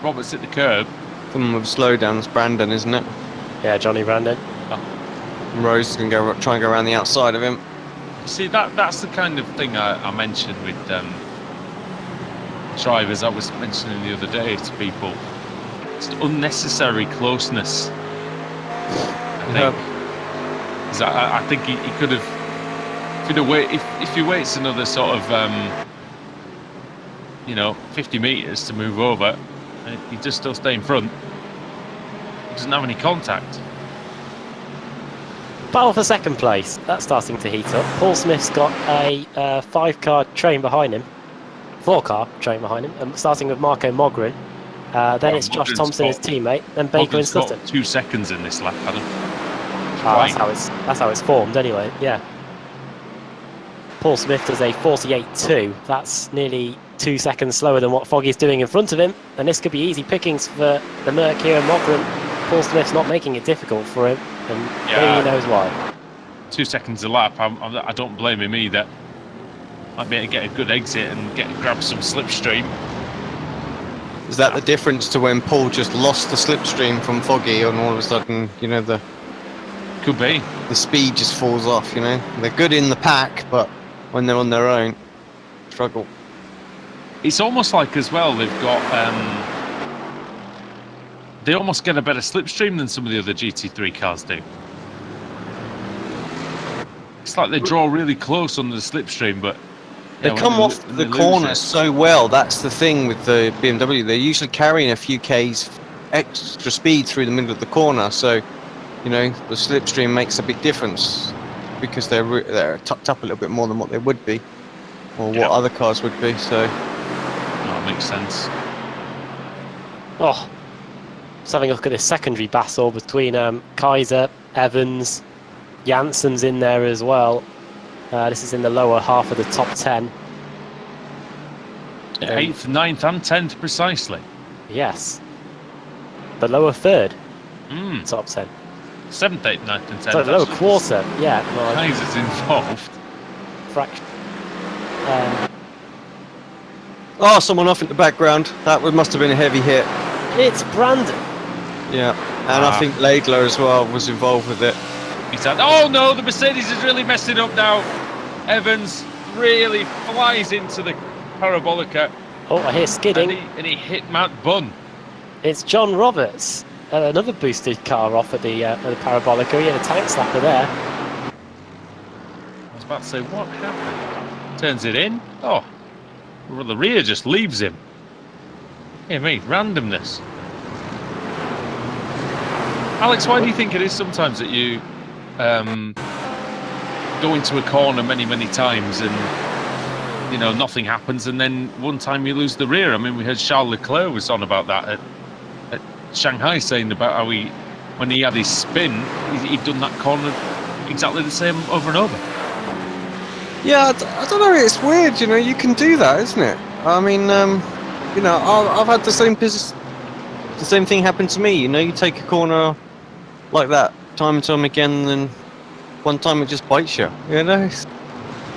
Roberts at the curb. Someone with slowdown is Brandon, isn't it? Yeah, Johnny Brandon. Rose is going to try and go around the outside of him. See, that's the kind of thing I mentioned with drivers. I was mentioning the other day to people. It's unnecessary closeness. I think he could have. If he waits another sort of 50 meters to move over, he just still stay in front. He doesn't have any contact. Battle for second place. That's starting to heat up. Paul Smith's got a 5-car train behind him. 4-car train behind him. Starting with Marco Mogren. Then it's Josh Thompson, his teammate. Then Baker and Sutton. 2 seconds in this lap, Adam. That's how it's formed anyway. Yeah. Paul Smith does a 48.2. That's nearly 2 seconds slower than what Foggy's doing in front of him. And this could be easy pickings for the Merc here and Mogren. Paul Smith's not making it difficult for him, and he knows why. 2 seconds a lap. I don't blame him either. Might be able to get a good exit and grab some slipstream. Is that the difference to when Paul just lost the slipstream from Foggy, and all of a sudden, Could be. The speed just falls off. They're good in the pack, but when they're on their own, struggle. It's almost like as well they've got. They almost get a better slipstream than some of the other GT3 cars do. It's like they draw really close on the slipstream, but they come off the corners so well. That's the thing with the BMW. They're usually carrying a few Ks extra speed through the middle of the corner, so the slipstream makes a big difference because they're tucked up a little bit more than what they would be, or what other cars would be. So that makes sense. Oh, just having a look at this secondary battle between Kaiser, Evans, Jansen's in there as well. This is in the lower half of the top 10. 8th, 9th and 10th precisely. Yes. The lower third, Mm. top 10. 7th, 8th, 9th and 10th. So the lower quarter, yeah. Well, Kaiser's involved. fraction. Oh, someone off in the background. That must have been a heavy hit. It's Brandon. Yeah, and I think Laidler as well was involved with it. He's had, oh no, the Mercedes is really messing up now. Evans really flies into the parabolica Oh, I hear skidding. and he hit Matt Bunn. It's John Roberts. Another boosted car off at the Parabolica. He had a tank slapper there. I was about to say, what happened? Turns it in. Oh, well, the rear just leaves him. Yeah, mate, randomness. Alex, why do you think it is sometimes that you go into a corner many, many times and, you know, nothing happens, and then one time you lose the rear? I mean, we heard Charles Leclerc was on about that at Shanghai, saying about how when he had his spin, he'd done that corner exactly the same over and over. Yeah, I don't know. It's weird, you know. You can do that, isn't it? I mean, you know, I've had the same thing happen to me. You know, you take a corner like that time and time again, and then one time it just bites you. You know,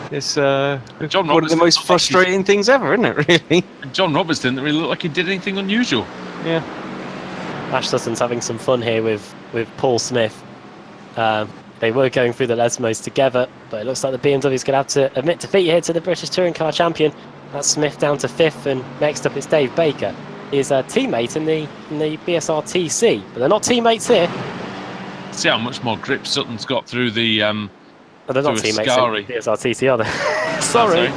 it's John one of the most frustrating things ever, isn't it? Really. John Roberts didn't really look like he did anything unusual. Yeah. Ash Sutton's having some fun here with Paul Smith. They were going through the Lesmos together, but it looks like the BMW's going to have to admit defeat here to the British Touring Car Champion. That's Smith down to 5th, and next up it's Dave Baker, his teammate in the BSR TC. But they're not teammates here. See how much more grip Sutton's got through the. They're not through teammates Ascari. in the BSR TC, are they? Sorry.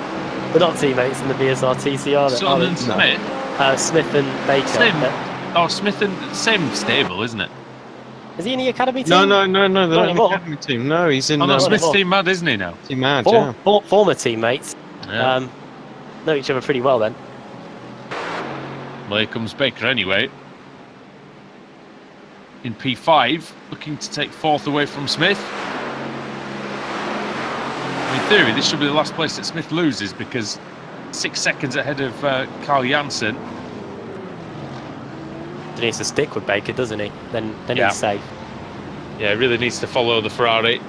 They're not teammates in the BSR TC, are they? Sutton and Smith. Smith and Baker. Same. Smith and same stable, isn't it? Is he in the academy team? No. They're not in the anymore. academy team. No, he's in. Oh, no, Smith's anymore. team mad, isn't he now? Team Mad, yeah. Former teammates. Yeah. Know each other pretty well then. Well, here comes Baker anyway. In P5, looking to take 4th away from Smith. In theory, this should be the last place that Smith loses, because 6 seconds ahead of Carl Jansen. He needs to stick with Baker, doesn't he? Then Yeah. he's safe. Yeah, he really needs to follow the Ferrari.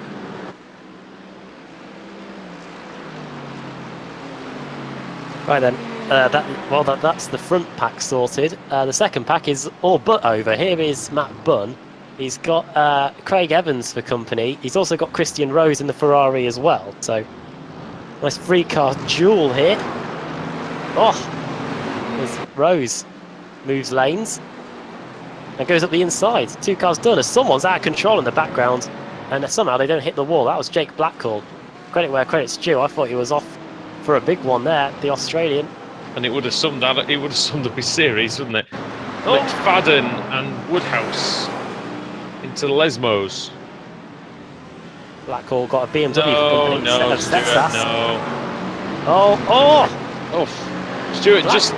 Right then, that's the front pack sorted. The second pack is all but over. Here is Matt Bunn. He's got Craig Evans for company. He's also got Christian Rose in the Ferrari as well. So, nice 3-car duel here. Oh, there's Rose moves lanes and goes up the inside. 2 cars done as someone's out of control in the background, and somehow they don't hit the wall. That was Jake Blackall. Credit where credit's due. I thought he was off for a big one there, the Australian. And it would have summed up his series, wouldn't it? McFadden and Woodhouse into the Lesmos. Blackall got a BMW for company No, instead of Stuart, Setsas. no. Oh! Stuart, Black- just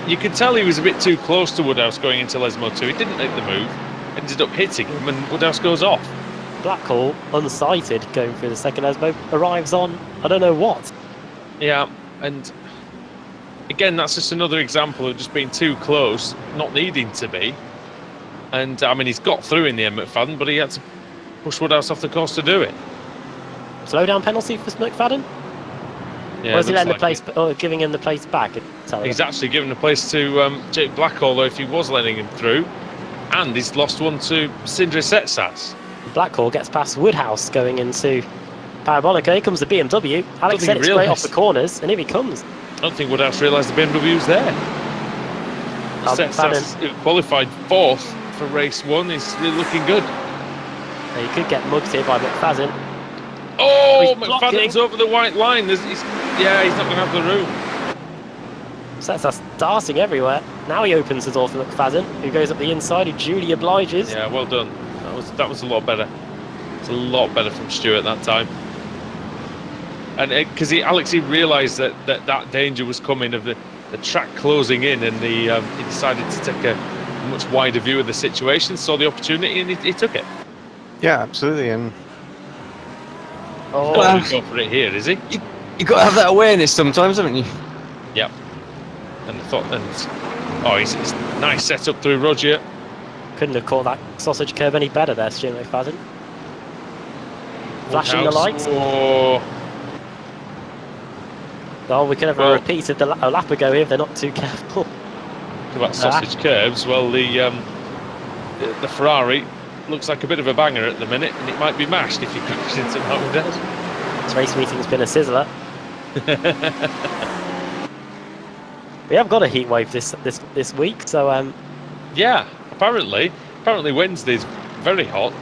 you could tell he was a bit too close to Woodhouse going into Lesmo 2. He didn't make the move, ended up hitting him, and Woodhouse goes off. Blackall, unsighted, going through the second Lesmo, arrives on I don't know what. Yeah, and again, that's just another example of just being too close, not needing to be. And I mean, he's got through in the end, McFadden, but he had to push Woodhouse off the course to do it. Slowdown penalty for McFadden? Yeah, Or is he letting looks the place, or giving him the place back? he's actually given the place to Jake Blackall, though, if he was letting him through. And he's lost one to Sindre Setsas. Blackall gets past Woodhouse going into Parabolica. Here comes the BMW. Alex said think it's he great off realised. the corners, and here he comes. I don't think Woodhouse realised the BMW was there. Setsas, who qualified 4th for race 1, is really looking good. He could get mugged here by McFadden. Oh, He's McFadden's blocking. over the white line. He's not going to have the room. Setsas darting everywhere. Now he opens the door for McFadden, who goes up the inside, who duly obliges. Yeah, well done. That was a lot better. It's a lot better from Stuart that time. And because Alex realised that danger was coming of the track closing in, and he decided to take a much wider view of the situation, saw the opportunity, and he took it. Yeah, absolutely. And Oh, Not going to go for it here, is he? you got to have that awareness sometimes, haven't you? Yep. And I thought, it's nice setup through Roger. couldn't have caught that sausage curb any better there, Stuart McFadden. Flashing the lights. Oh, we could have a repeat of a lap ago here if they're not too careful. Talk about sausage curbs. Well, the Ferrari looks like a bit of a banger at the minute, and it might be mashed if you crash into Monza. This race meeting's been a sizzler. We have got a heat wave this week, so Yeah, apparently Wednesday's very hot.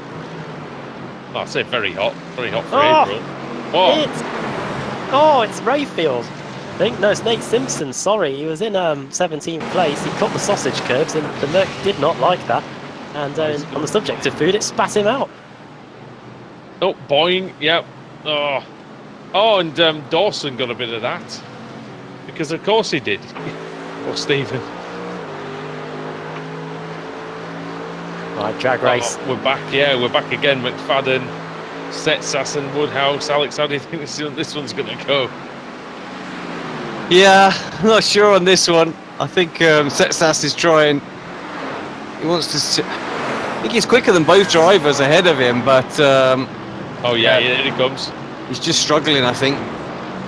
Well, I say very hot for April. What? It's Rayfield. I think no, it's Nate Simpson. Sorry, he was in 17th place. He caught the sausage curbs, and the Merc did not like that. And on the subject of food, it spat him out. Oh, boing! Yep. And Dawson got a bit of that because, of course, he did. Or Stephen. Right, drag race. We're back. Yeah, we're back again. McFadden, Setsas, and Woodhouse. Alex, how do you think this one's going to go? Yeah, I'm not sure on this one. I think Setsas is trying. He wants to. I think he's quicker than both drivers ahead of him, but Here he comes. he's just struggling, I think,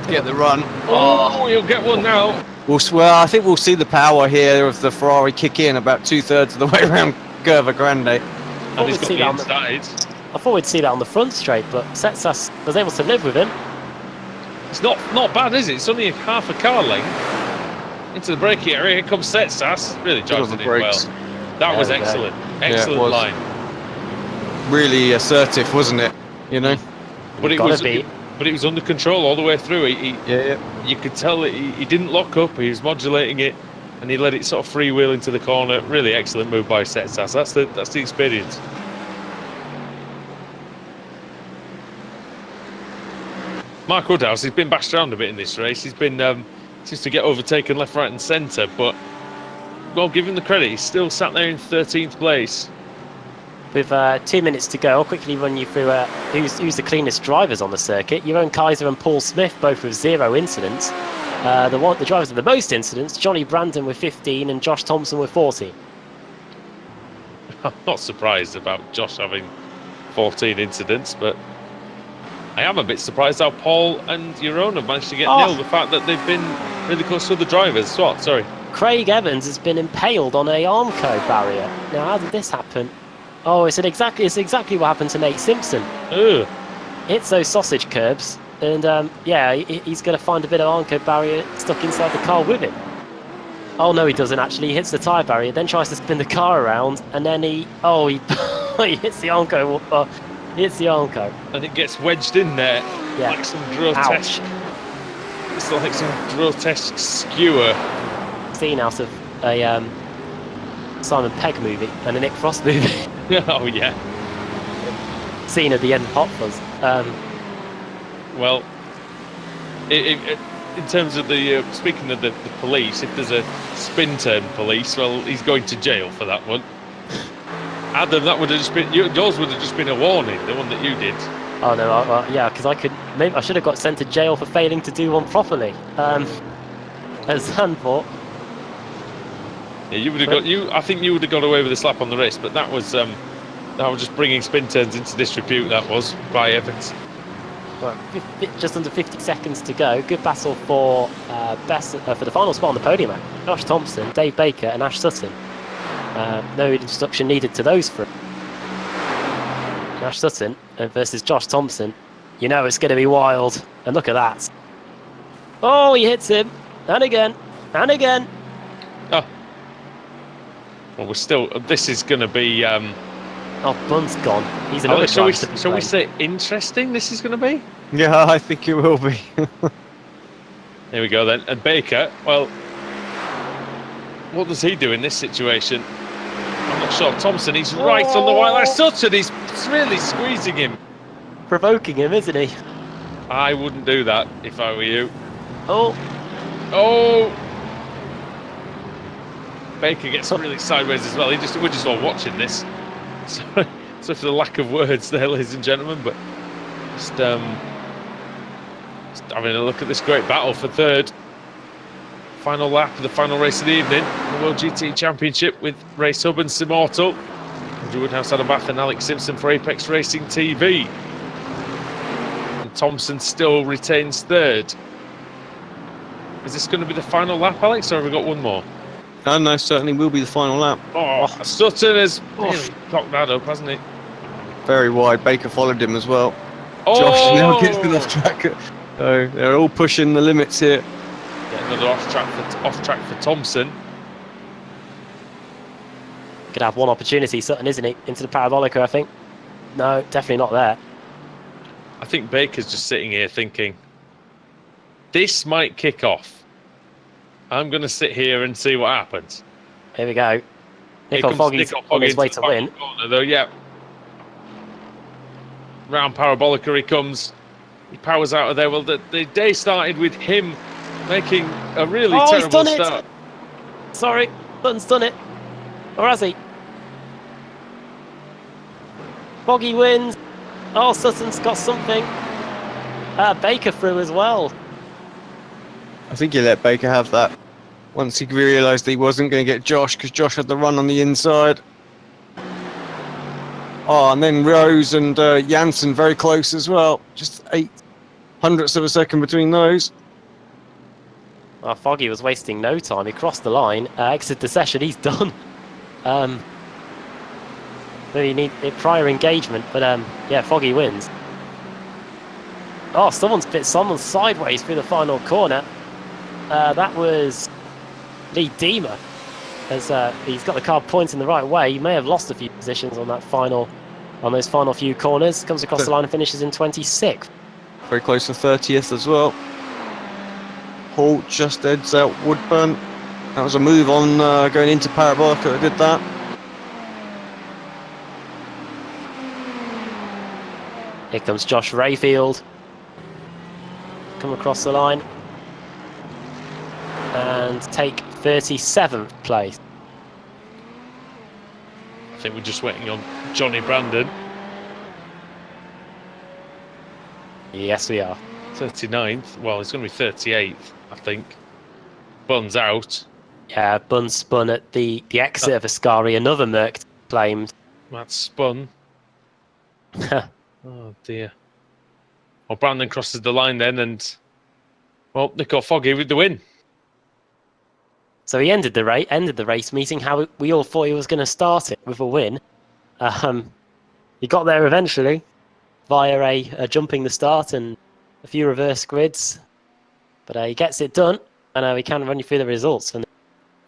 to get the run. Oh, he'll get one now. I think we'll see the power here of the Ferrari kick in about 2/3 of the way around Curva Grande. And he's got see the that inside. I thought we'd see that on the front straight, but Setsas was able to live with him. It's not bad, is it? It's only half a car length into the braking area. Here comes Setsas. Really drives it in well. That was excellent. Excellent line. Really assertive, wasn't it? You know. But it was under control all the way through. You could tell he didn't lock up. He was modulating it, and he let it sort of freewheel into the corner. Really excellent move by Setsas. That's the experience. Mark Woodhouse, he's been bashed around a bit in this race. He's been seems to get overtaken left, right, and centre. But well, give him the credit. He's still sat there in 13th place. With 2 minutes to go, I'll quickly run you through who's the cleanest drivers on the circuit. Jeroen Kaiser and Paul Smith, both with 0 incidents. The drivers with the most incidents, Johnny Brandon with 15 and Josh Thompson with 14. I'm not surprised about Josh having 14 incidents, but I am a bit surprised how Paul and Jeroen have managed to get nil. The fact that they've been really close to the drivers. What? Sorry. Craig Evans has been impaled on a Armco barrier. Now, how did this happen? Oh, it's exactly what happened to Nate Simpson. Ugh. Hits those sausage curbs, and he's going to find a bit of Armco barrier stuck inside the car with him. Oh no, he doesn't actually. He hits the tyre barrier, then tries to spin the car around, and then he hits the Armco. Hits the Armco, and it gets wedged in there like some grotesque. Ouch. It's like some grotesque skewer. Scene out of a Simon Pegg movie and a Nick Frost movie. Oh yeah. Scene at the end of Hot Fuzz. Well, in terms of the speaking of the police, if there's a spin turn police, well, he's going to jail for that one. Adam, that would have just been yours. Would have just been a warning, the one that you did. Oh no, because I should have got sent to jail for failing to do one properly. As Zandvoort. Yeah, you would have got I think you would have got away with a slap on the wrist, but that was just bringing spin turns into disrepute. That was by Evans. Well, just under 50 seconds to go. Good battle for for the final spot on the podium. Josh Thompson, Dave Baker, and Ash Sutton. No introduction needed to those three. Ash Sutton versus Josh Thompson. You know it's going to be wild. And look at that. Oh, he hits him. And again. And again. Oh. Well, we're still... This is going to be... Oh, Bunt's gone. He's another shall we say interesting this is going to be? Yeah, I think it will be. Here we go then. And Baker, well... What does he do in this situation? I'm not sure. Thompson, he's right on the white line. Sutton, he's really squeezing him. Provoking him, isn't he? I wouldn't do that if I were you. Oh. Oh! Baker gets really sideways as well. We're just all watching this. So for the lack of words there, ladies and gentlemen, but just having a look at this great battle for third. Final lap of the final race of the evening, the World GT Championship with Racehub and Simmortal. Andrew Woodhouse, Adam Bath and Alex Simpson for Apex Racing TV. And Thompson still retains third. Is this going to be the final lap, Alex, or have we got one more? No, certainly will be the final lap. Oh, Sutton has really cocked that up, hasn't he? Very wide. Baker followed him as well. Oh! Josh now gets to the off track. So they're all pushing the limits here. Get another off track for Thompson. Could have one opportunity, Sutton, isn't he? Into the parabolica, I think. No, definitely not there. I think Baker's just sitting here thinking, this might kick off. I'm going to sit here and see what happens. Here we go. Nicole Foggy's on his way to win. Corner, though, yeah. Round parabolica he comes. He powers out of there. Well, the day started with him making a really terrible start. Sorry, Sutton's done it. Or has he? Foggy wins. Oh, Sutton's got something. Baker through as well. I think he let Baker have that once he realised he wasn't going to get Josh, because Josh had the run on the inside. Oh, and then Rose and Janssen very close as well. Just 0.08 of a second between those. Well, Foggy was wasting no time. He crossed the line, exited the session. He's done. You need prior engagement, but yeah, Foggy wins. Oh, someone's sideways through the final corner. That was Lee Deemer. As he's got the car pointing the right way. He may have lost a few positions on those final few corners. Comes across the line and finishes in 26th. Very close to 30th as well. Hall just edges out Woodburn. That was a move on going into Parabolica that did that. Here comes Josh Rayfield. Come across the line. And take 37th place. I think we're just waiting on Johnny Brandon. Yes, we are. 39th. Well, it's going to be 38th, I think. Bun's out. Yeah, Bun spun at the exit of Ascari. Another Merc claimed. Matt spun. Oh, dear. Well, Brandon crosses the line then, and, well, Nico Foggy with the win. So he ended the race meeting how we all thought he was going to start it, with a win. He got there eventually via a jumping the start and a few reverse grids, but he gets it done, and we can run you through the results from the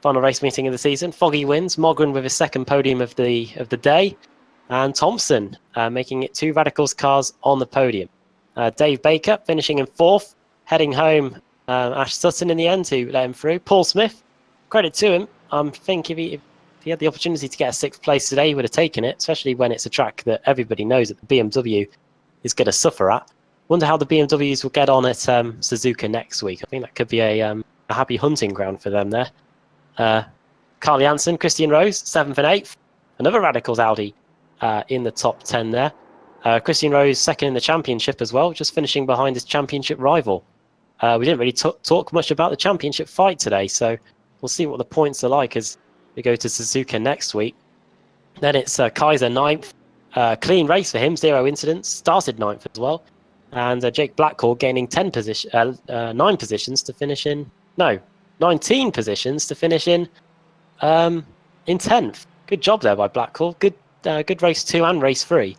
final race meeting of the season. Foggy wins, Mogren with his second podium of the day, and Thompson making it 2 Radicals cars on the podium. Dave Baker finishing in 4th, heading home. Ash Sutton in the end to let him through. Paul Smith, credit to him. I think if he had the opportunity to get a 6th place today, he would have taken it, especially when it's a track that everybody knows that the BMW is going to suffer at. Wonder how the BMWs will get on at Suzuka next week. I think that could be a happy hunting ground for them there. Carl Janssen, Christian Rose, 7th and 8th. Another Radicals Audi in the top 10 there. Christian Rose, 2nd in the championship as well, just finishing behind his championship rival. We didn't really talk much about the championship fight today, so we'll see what the points are like as we go to Suzuka next week. Then it's Kaiser 9th. Clean race for him, 0 incidents. Started 9th as well. And Jake Blackhall gaining 9 positions to finish in... No, 19 positions to finish in 10th. Good job there by Blackhall. Good race 2 and race 3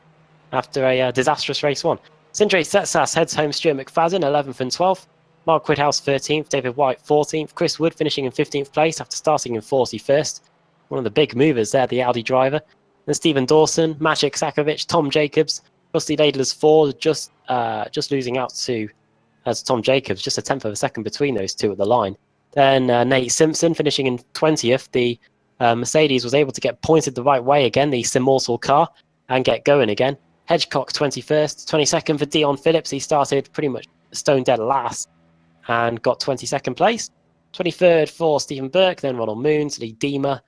after a disastrous race 1. Sindre Setsas heads home Stuart McFadden, 11th and 12th. Mark Woodhouse, 13th. David White, 14th. Chris Wood finishing in 15th place after starting in 41st. One of the big movers there, the Audi driver. Then Stephen Dawson, Maciek Sakovic, Tom Jacobs. Rusty Laidler's 4, just losing out to Tom Jacobs, just a 10th of a second between those two at the line. Then Nate Simpson finishing in 20th. The Mercedes was able to get pointed the right way again, the Simmortal car, and get going again. Hedgecock 21st, 22nd for Dion Phillips. He started pretty much stone dead last and got 22nd place. 23rd for Stephen Burke, then Ronald Moons, Lee Deemer,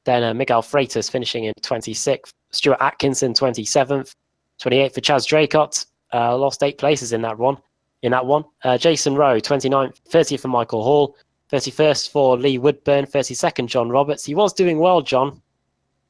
then Miguel Freitas finishing in 26th, Stuart Atkinson 27th, 28th for Chaz Draycott, lost 8 places in that one. Jason Rowe 29th, 30th for Michael Hall, 31st for Lee Woodburn, 32nd John Roberts. He was doing well, John,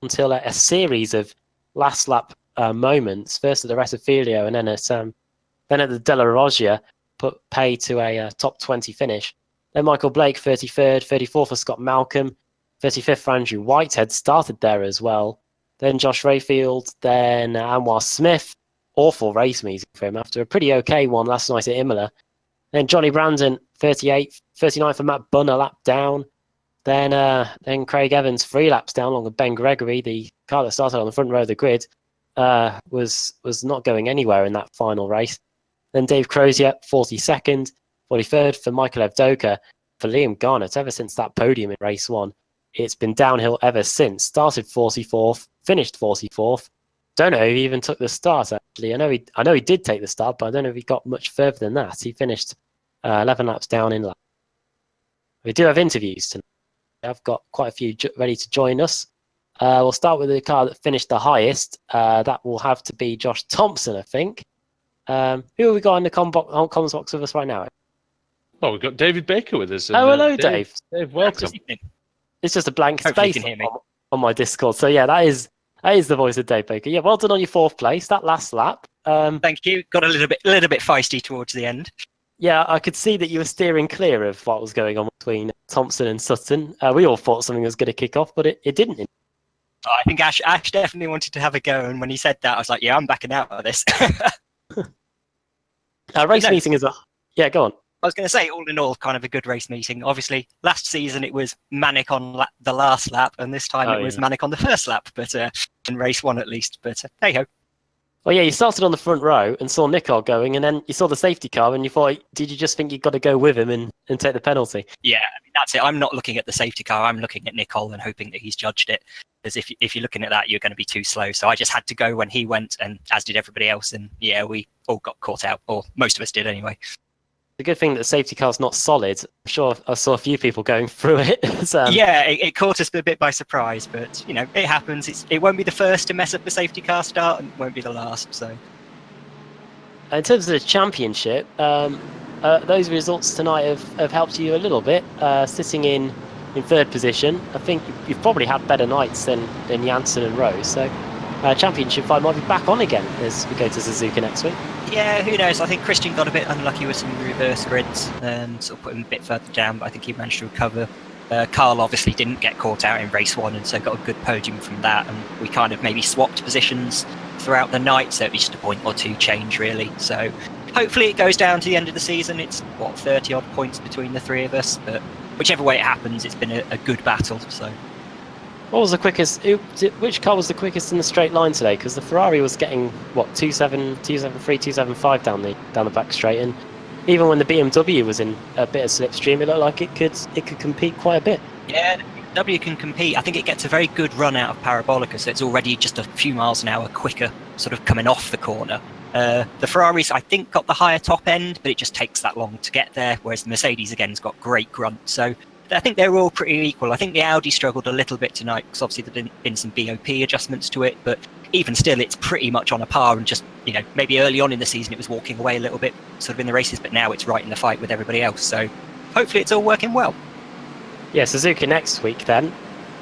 until a series of last lap moments, first at the Resifelio and then at the Della Roggia, put pay to a top 20 finish. Then Michael Blake 33rd, 34th for Scott Malcolm, 35th for Andrew Whitehead, started there as well. Then Josh Rayfield, then Anwar Smith. Awful race meeting for him after a pretty okay one last night at Imola. Then Johnny Brandon, 38th, 39th for Matt Bunn, a lap down. Then Craig Evans, 3 laps down, along with Ben Gregory, the car that started on the front row of the grid, was not going anywhere in that final race. Then Dave Crozier, 42nd, 43rd for Michael Evdoka. For Liam Garnett, ever since that podium in race 1, it's been downhill ever since. Started 44th, finished 44th. Don't know if he even took the start, actually. I know he did take the start, but I don't know if he got much further than that. He finished 11 laps down in lap. We do have interviews tonight. I've got quite a few ready to join us. We'll start with the car that finished the highest. That will have to be Josh Thompson, I think. Who have we got in the comms box with us right now? Well, we've got David Baker with us. Hello, Dave. Dave, welcome. It's just a blank Hopefully space you can hear me. on my Discord. So yeah, that is the voice of Dave Baker. Yeah, well done on your 4th place. That last lap. Thank you. Got a little bit feisty towards the end. Yeah, I could see that you were steering clear of what was going on between Thompson and Sutton. We all thought something was going to kick off, but it didn't. I think Ash definitely wanted to have a go, and when he said that, I was like, yeah, I'm backing out of this. Race meeting is yeah, go on. I was going to say, all in all, kind of a good race meeting. Obviously, last season it was manic on the last lap, and this time it was manic on the first lap, but in race 1 at least. But hey-ho. Well, yeah, you started on the front row and saw Nicole going, and then you saw the safety car, and you thought, did you just think you've got to go with him and take the penalty? Yeah, I mean, that's it. I'm not looking at the safety car. I'm looking at Nicole and hoping that he's judged it. Because if you're looking at that, you're going to be too slow. So I just had to go when he went, and as did everybody else. And yeah, we all got caught out, or most of us did anyway. The good thing that the safety car's not solid. I'm sure I saw a few people going through it. Yeah, it caught us a bit by surprise, but you know, it happens. It won't be the first to mess up the safety car start, and it won't be the last. So, in terms of the championship, those results tonight have helped you a little bit. Sitting in 3rd position, I think you've probably had better nights than Janssen and Rose. So, championship fight might be back on again as we go to Suzuka next week. Yeah, who knows? I think Christian got a bit unlucky with some reverse grids and sort of put him a bit further down, but I think he managed to recover. Carl obviously didn't get caught out in race 1, and so got a good podium from that, and we kind of maybe swapped positions throughout the night, so it was just a point or two change really. So hopefully it goes down to the end of the season. It's 30 odd points between the 3 of us, but whichever way it happens, it's been a good battle. So what was the quickest? Which car was the quickest in the straight line today? Because the Ferrari was getting 2.7, 2.73, 2.75 down the back straight, and even when the BMW was in a bit of slipstream, it looked like it could compete quite a bit. Yeah, the BMW can compete. I think it gets a very good run out of Parabolica, so it's already just a few miles an hour quicker, sort of coming off the corner. The Ferraris, I think, got the higher top end, but it just takes that long to get there, whereas the Mercedes, again, has got great grunt. So I think they're all pretty equal. I think the Audi struggled a little bit tonight because obviously there have been some BOP adjustments to it, but even still, it's pretty much on a par. And just, you know, maybe early on in the season it was walking away a little bit sort of in the races, but now it's right in the fight with everybody else. So hopefully it's all working well. Yeah, Suzuka next week then.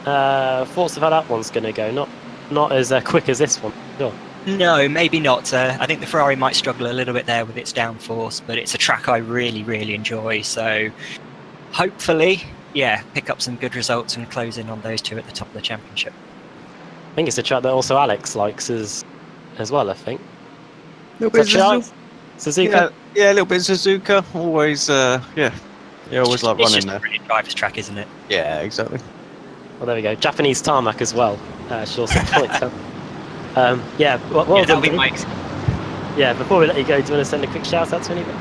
Thoughts of how that one's going to go? Not as quick as this one. Sure. No, maybe not. I think the Ferrari might struggle a little bit there with its downforce, but it's a track I really, really enjoy. So hopefully, yeah, pick up some good results and close in on those 2 at the top of the championship. I think it's a track that also Alex likes as well, I think. A little bit Suzuka? Yeah, a little bit Suzuka. Always, yeah. You always like It's running just there. a brilliant driver's track, isn't it? Yeah, exactly. Well, there we go. Japanese tarmac as well. Should also point out. Yeah, well Yeah, done. that'll be Dave. my Yeah, before we let you go, do you want to send a quick shout out to anybody?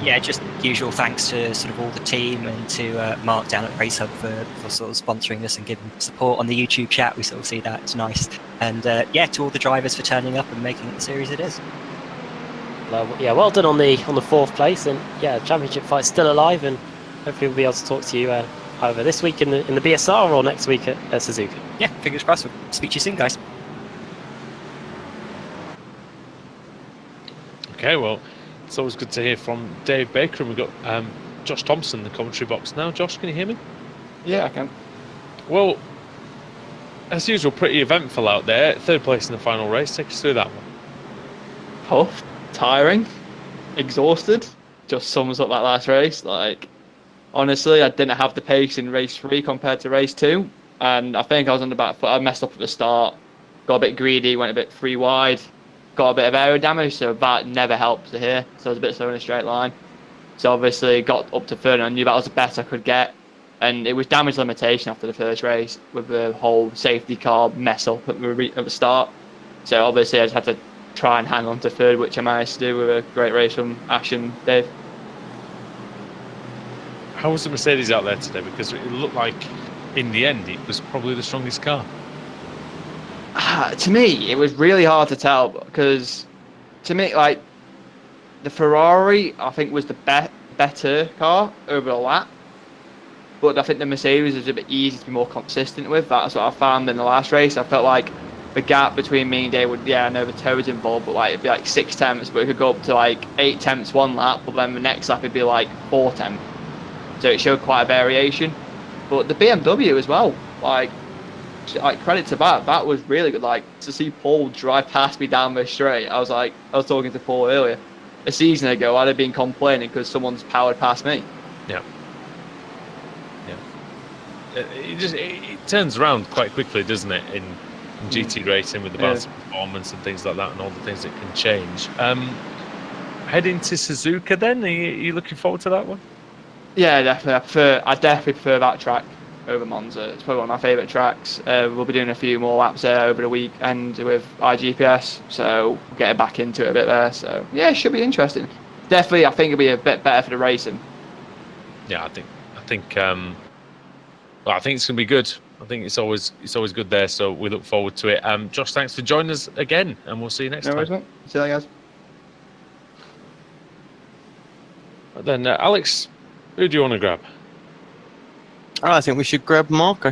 Yeah, just usual thanks to sort of all the team and to Mark down at Racehub for sort of sponsoring us and giving support on the YouTube chat. We sort of see that, it's nice. And yeah, to all the drivers for turning up and making it the series it is. Yeah, well done on the 4th place, and yeah, championship fight's still alive, and hopefully we'll be able to talk to you either this week in the BSR or next week at Suzuka. Yeah, fingers crossed. We'll speak to you soon, guys. Okay, well, it's always good to hear from Dave Baker, and we've got Josh Thompson in the commentary box now. Josh, can you hear me? Yeah, I can. Well, as usual, pretty eventful out there. Third place in the final race. Take us through that one. Tough, tiring, exhausted. Just sums up that last race. Like, honestly, I didn't have the pace in race 3 compared to race 2. And I think I was on the back foot. I messed up at the start. Got a bit greedy, went a bit 3 wide. Got a bit of aero damage, so that never helped to here. So I was a bit slow in a straight line. So obviously got up to third, and I knew that was the best I could get. And it was damage limitation after the first race with the whole safety car mess up at the start. So obviously I just had to try and hang on to third, which I managed to do with a great race from Ash and Dave. How was the Mercedes out there today? Because it looked like, in the end, it was probably the strongest car. To me, it was really hard to tell because, to me, like, the Ferrari, I think, was the better car over the lap. But I think the Mercedes was a bit easier to be more consistent with. That's what I found in the last race. I felt like the gap between me and Dave would, I know the toe was involved, but like it'd be like 6 tenths, but it could go up to like 8 tenths one lap, but then the next lap it'd be like 4 tenths. So it showed quite a variation. But the BMW as well, like credit to that. That was really good. Like, to see Paul drive past me down the straight, I was talking to Paul earlier. A season ago, I'd have been complaining because someone's powered past me. Yeah. It turns around quite quickly, doesn't it, in GT racing with the balance of performance and things like that, and all the things that can change. Heading to Suzuka, then, are you looking forward to that one? Yeah, definitely. I definitely prefer that track over Monza. It's probably one of my favourite tracks. We'll be doing a few more laps there over the weekend with iGPS, so we'll get back into it a bit there. So yeah, it should be interesting. Definitely, I think it'll be a bit better for the racing. Yeah, I think it's going to be good. I think it's always good there, so we look forward to it. Josh, thanks for joining us again, and we'll see you next time. Worries, mate. See you later, guys. But then, Alex, who do you want to grab? I think we should grab Marco.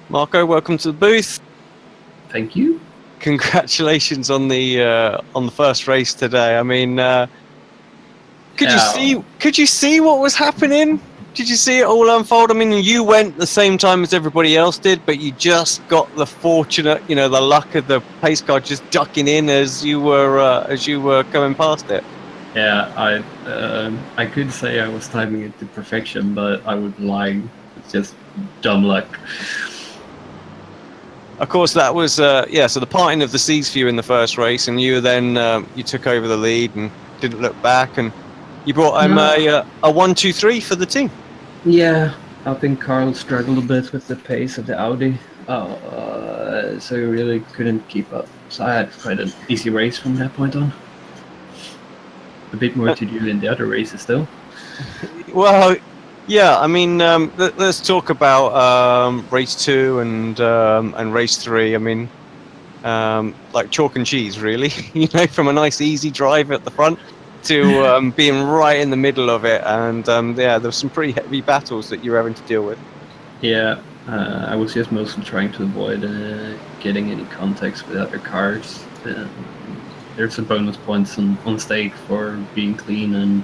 Marco, welcome to the booth. Thank you. Congratulations on the first race today. I mean, could you see what was happening? Did you see it all unfold? I mean, you went the same time as everybody else did, but you just got the fortunate, the luck of the pace car just ducking in as you were coming past it. Yeah, I could say I was timing it to perfection, but I would lie. It's just dumb luck. Of course, that was so the parting of the seas for you in the first race, and you then you took over the lead and didn't look back, and you brought home a 1-2-3 for the team. Yeah, I think Carl struggled a bit with the pace of the Audi, so he really couldn't keep up. So I had quite an easy race from that point on. A bit more to do in the other races, though. Well, yeah, I mean, let's talk about race 2 and race 3. I mean, like chalk and cheese, really. From a nice easy drive at the front to being right in the middle of it, and there were some pretty heavy battles that you were having to deal with. Yeah, I was just mostly trying to avoid getting any contacts with other cars. There's a bonus points on stake for being clean, and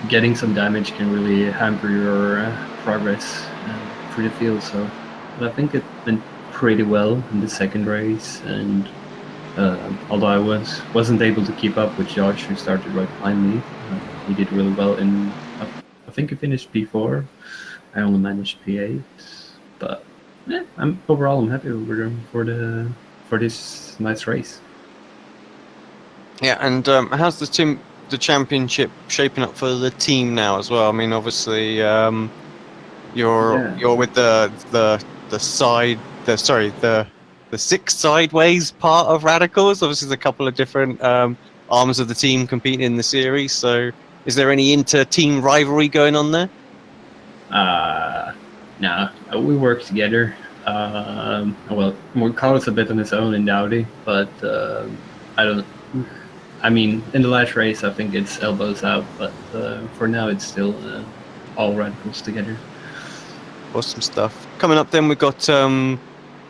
getting some damage can really hamper your progress through the field. So, but I think it went pretty well in the second race, and although I wasn't able to keep up with Josh, who started right behind me, he did really well. I think he finished P4. I only managed P8, but I'm happy for this night's race. Yeah, and how's the championship shaping up for the team now as well? I mean, obviously, you're with the six sideways part of Radicals. Obviously, there's a couple of different arms of the team competing in the series. So, is there any inter-team rivalry going on there? No, we work together. Carl's a bit on his own in Audi, but I mean, in the last race, I think it's elbows out, but for now, it's still all radicals together. Awesome stuff. Coming up then, we've got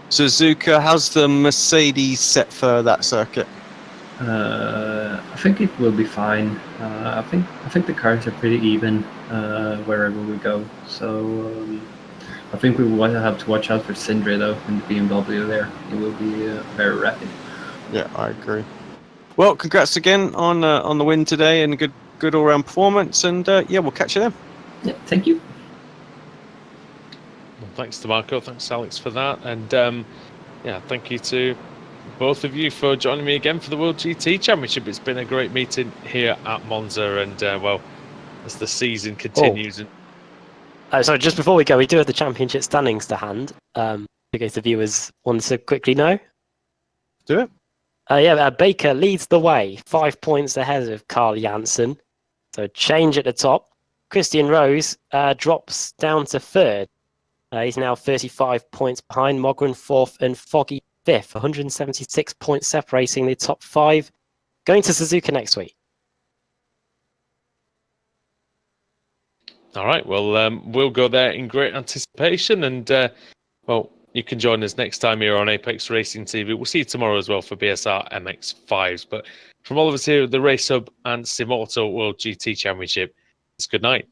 Suzuka. How's the Mercedes set for that circuit? I think it will be fine. I think the cars are pretty even wherever we go. So I think we will have to watch out for Sindri though in the BMW there. It will be very rapid. Yeah, I agree. Well, congrats again on the win today and a good all round performance. And yeah, we'll catch you then. Yeah, thank you. Well, thanks to Marco, thanks Alex for that, and yeah, thank you to both of you for joining me again for the World GT Championship. It's been a great meeting here at Monza, and well, as the season continues. Sorry, just before we go, we do have the championship standings to hand. In case the viewers want to quickly know. Do it. Yeah, Baker leads the way, 5 points ahead of Carl Janssen. So change at the top. Christian Rose drops down to third. He's now 35 points behind. Mogren fourth and Foggy fifth. 176 points separating the top five. Going to Suzuka next week. All right, well, we'll go there in great anticipation, and well, you can join us next time here on Apex Racing TV. We'll see you tomorrow as well for BSR MX5s. But from all of us here at the Racehub and Simmortal World GT Championship, it's good night.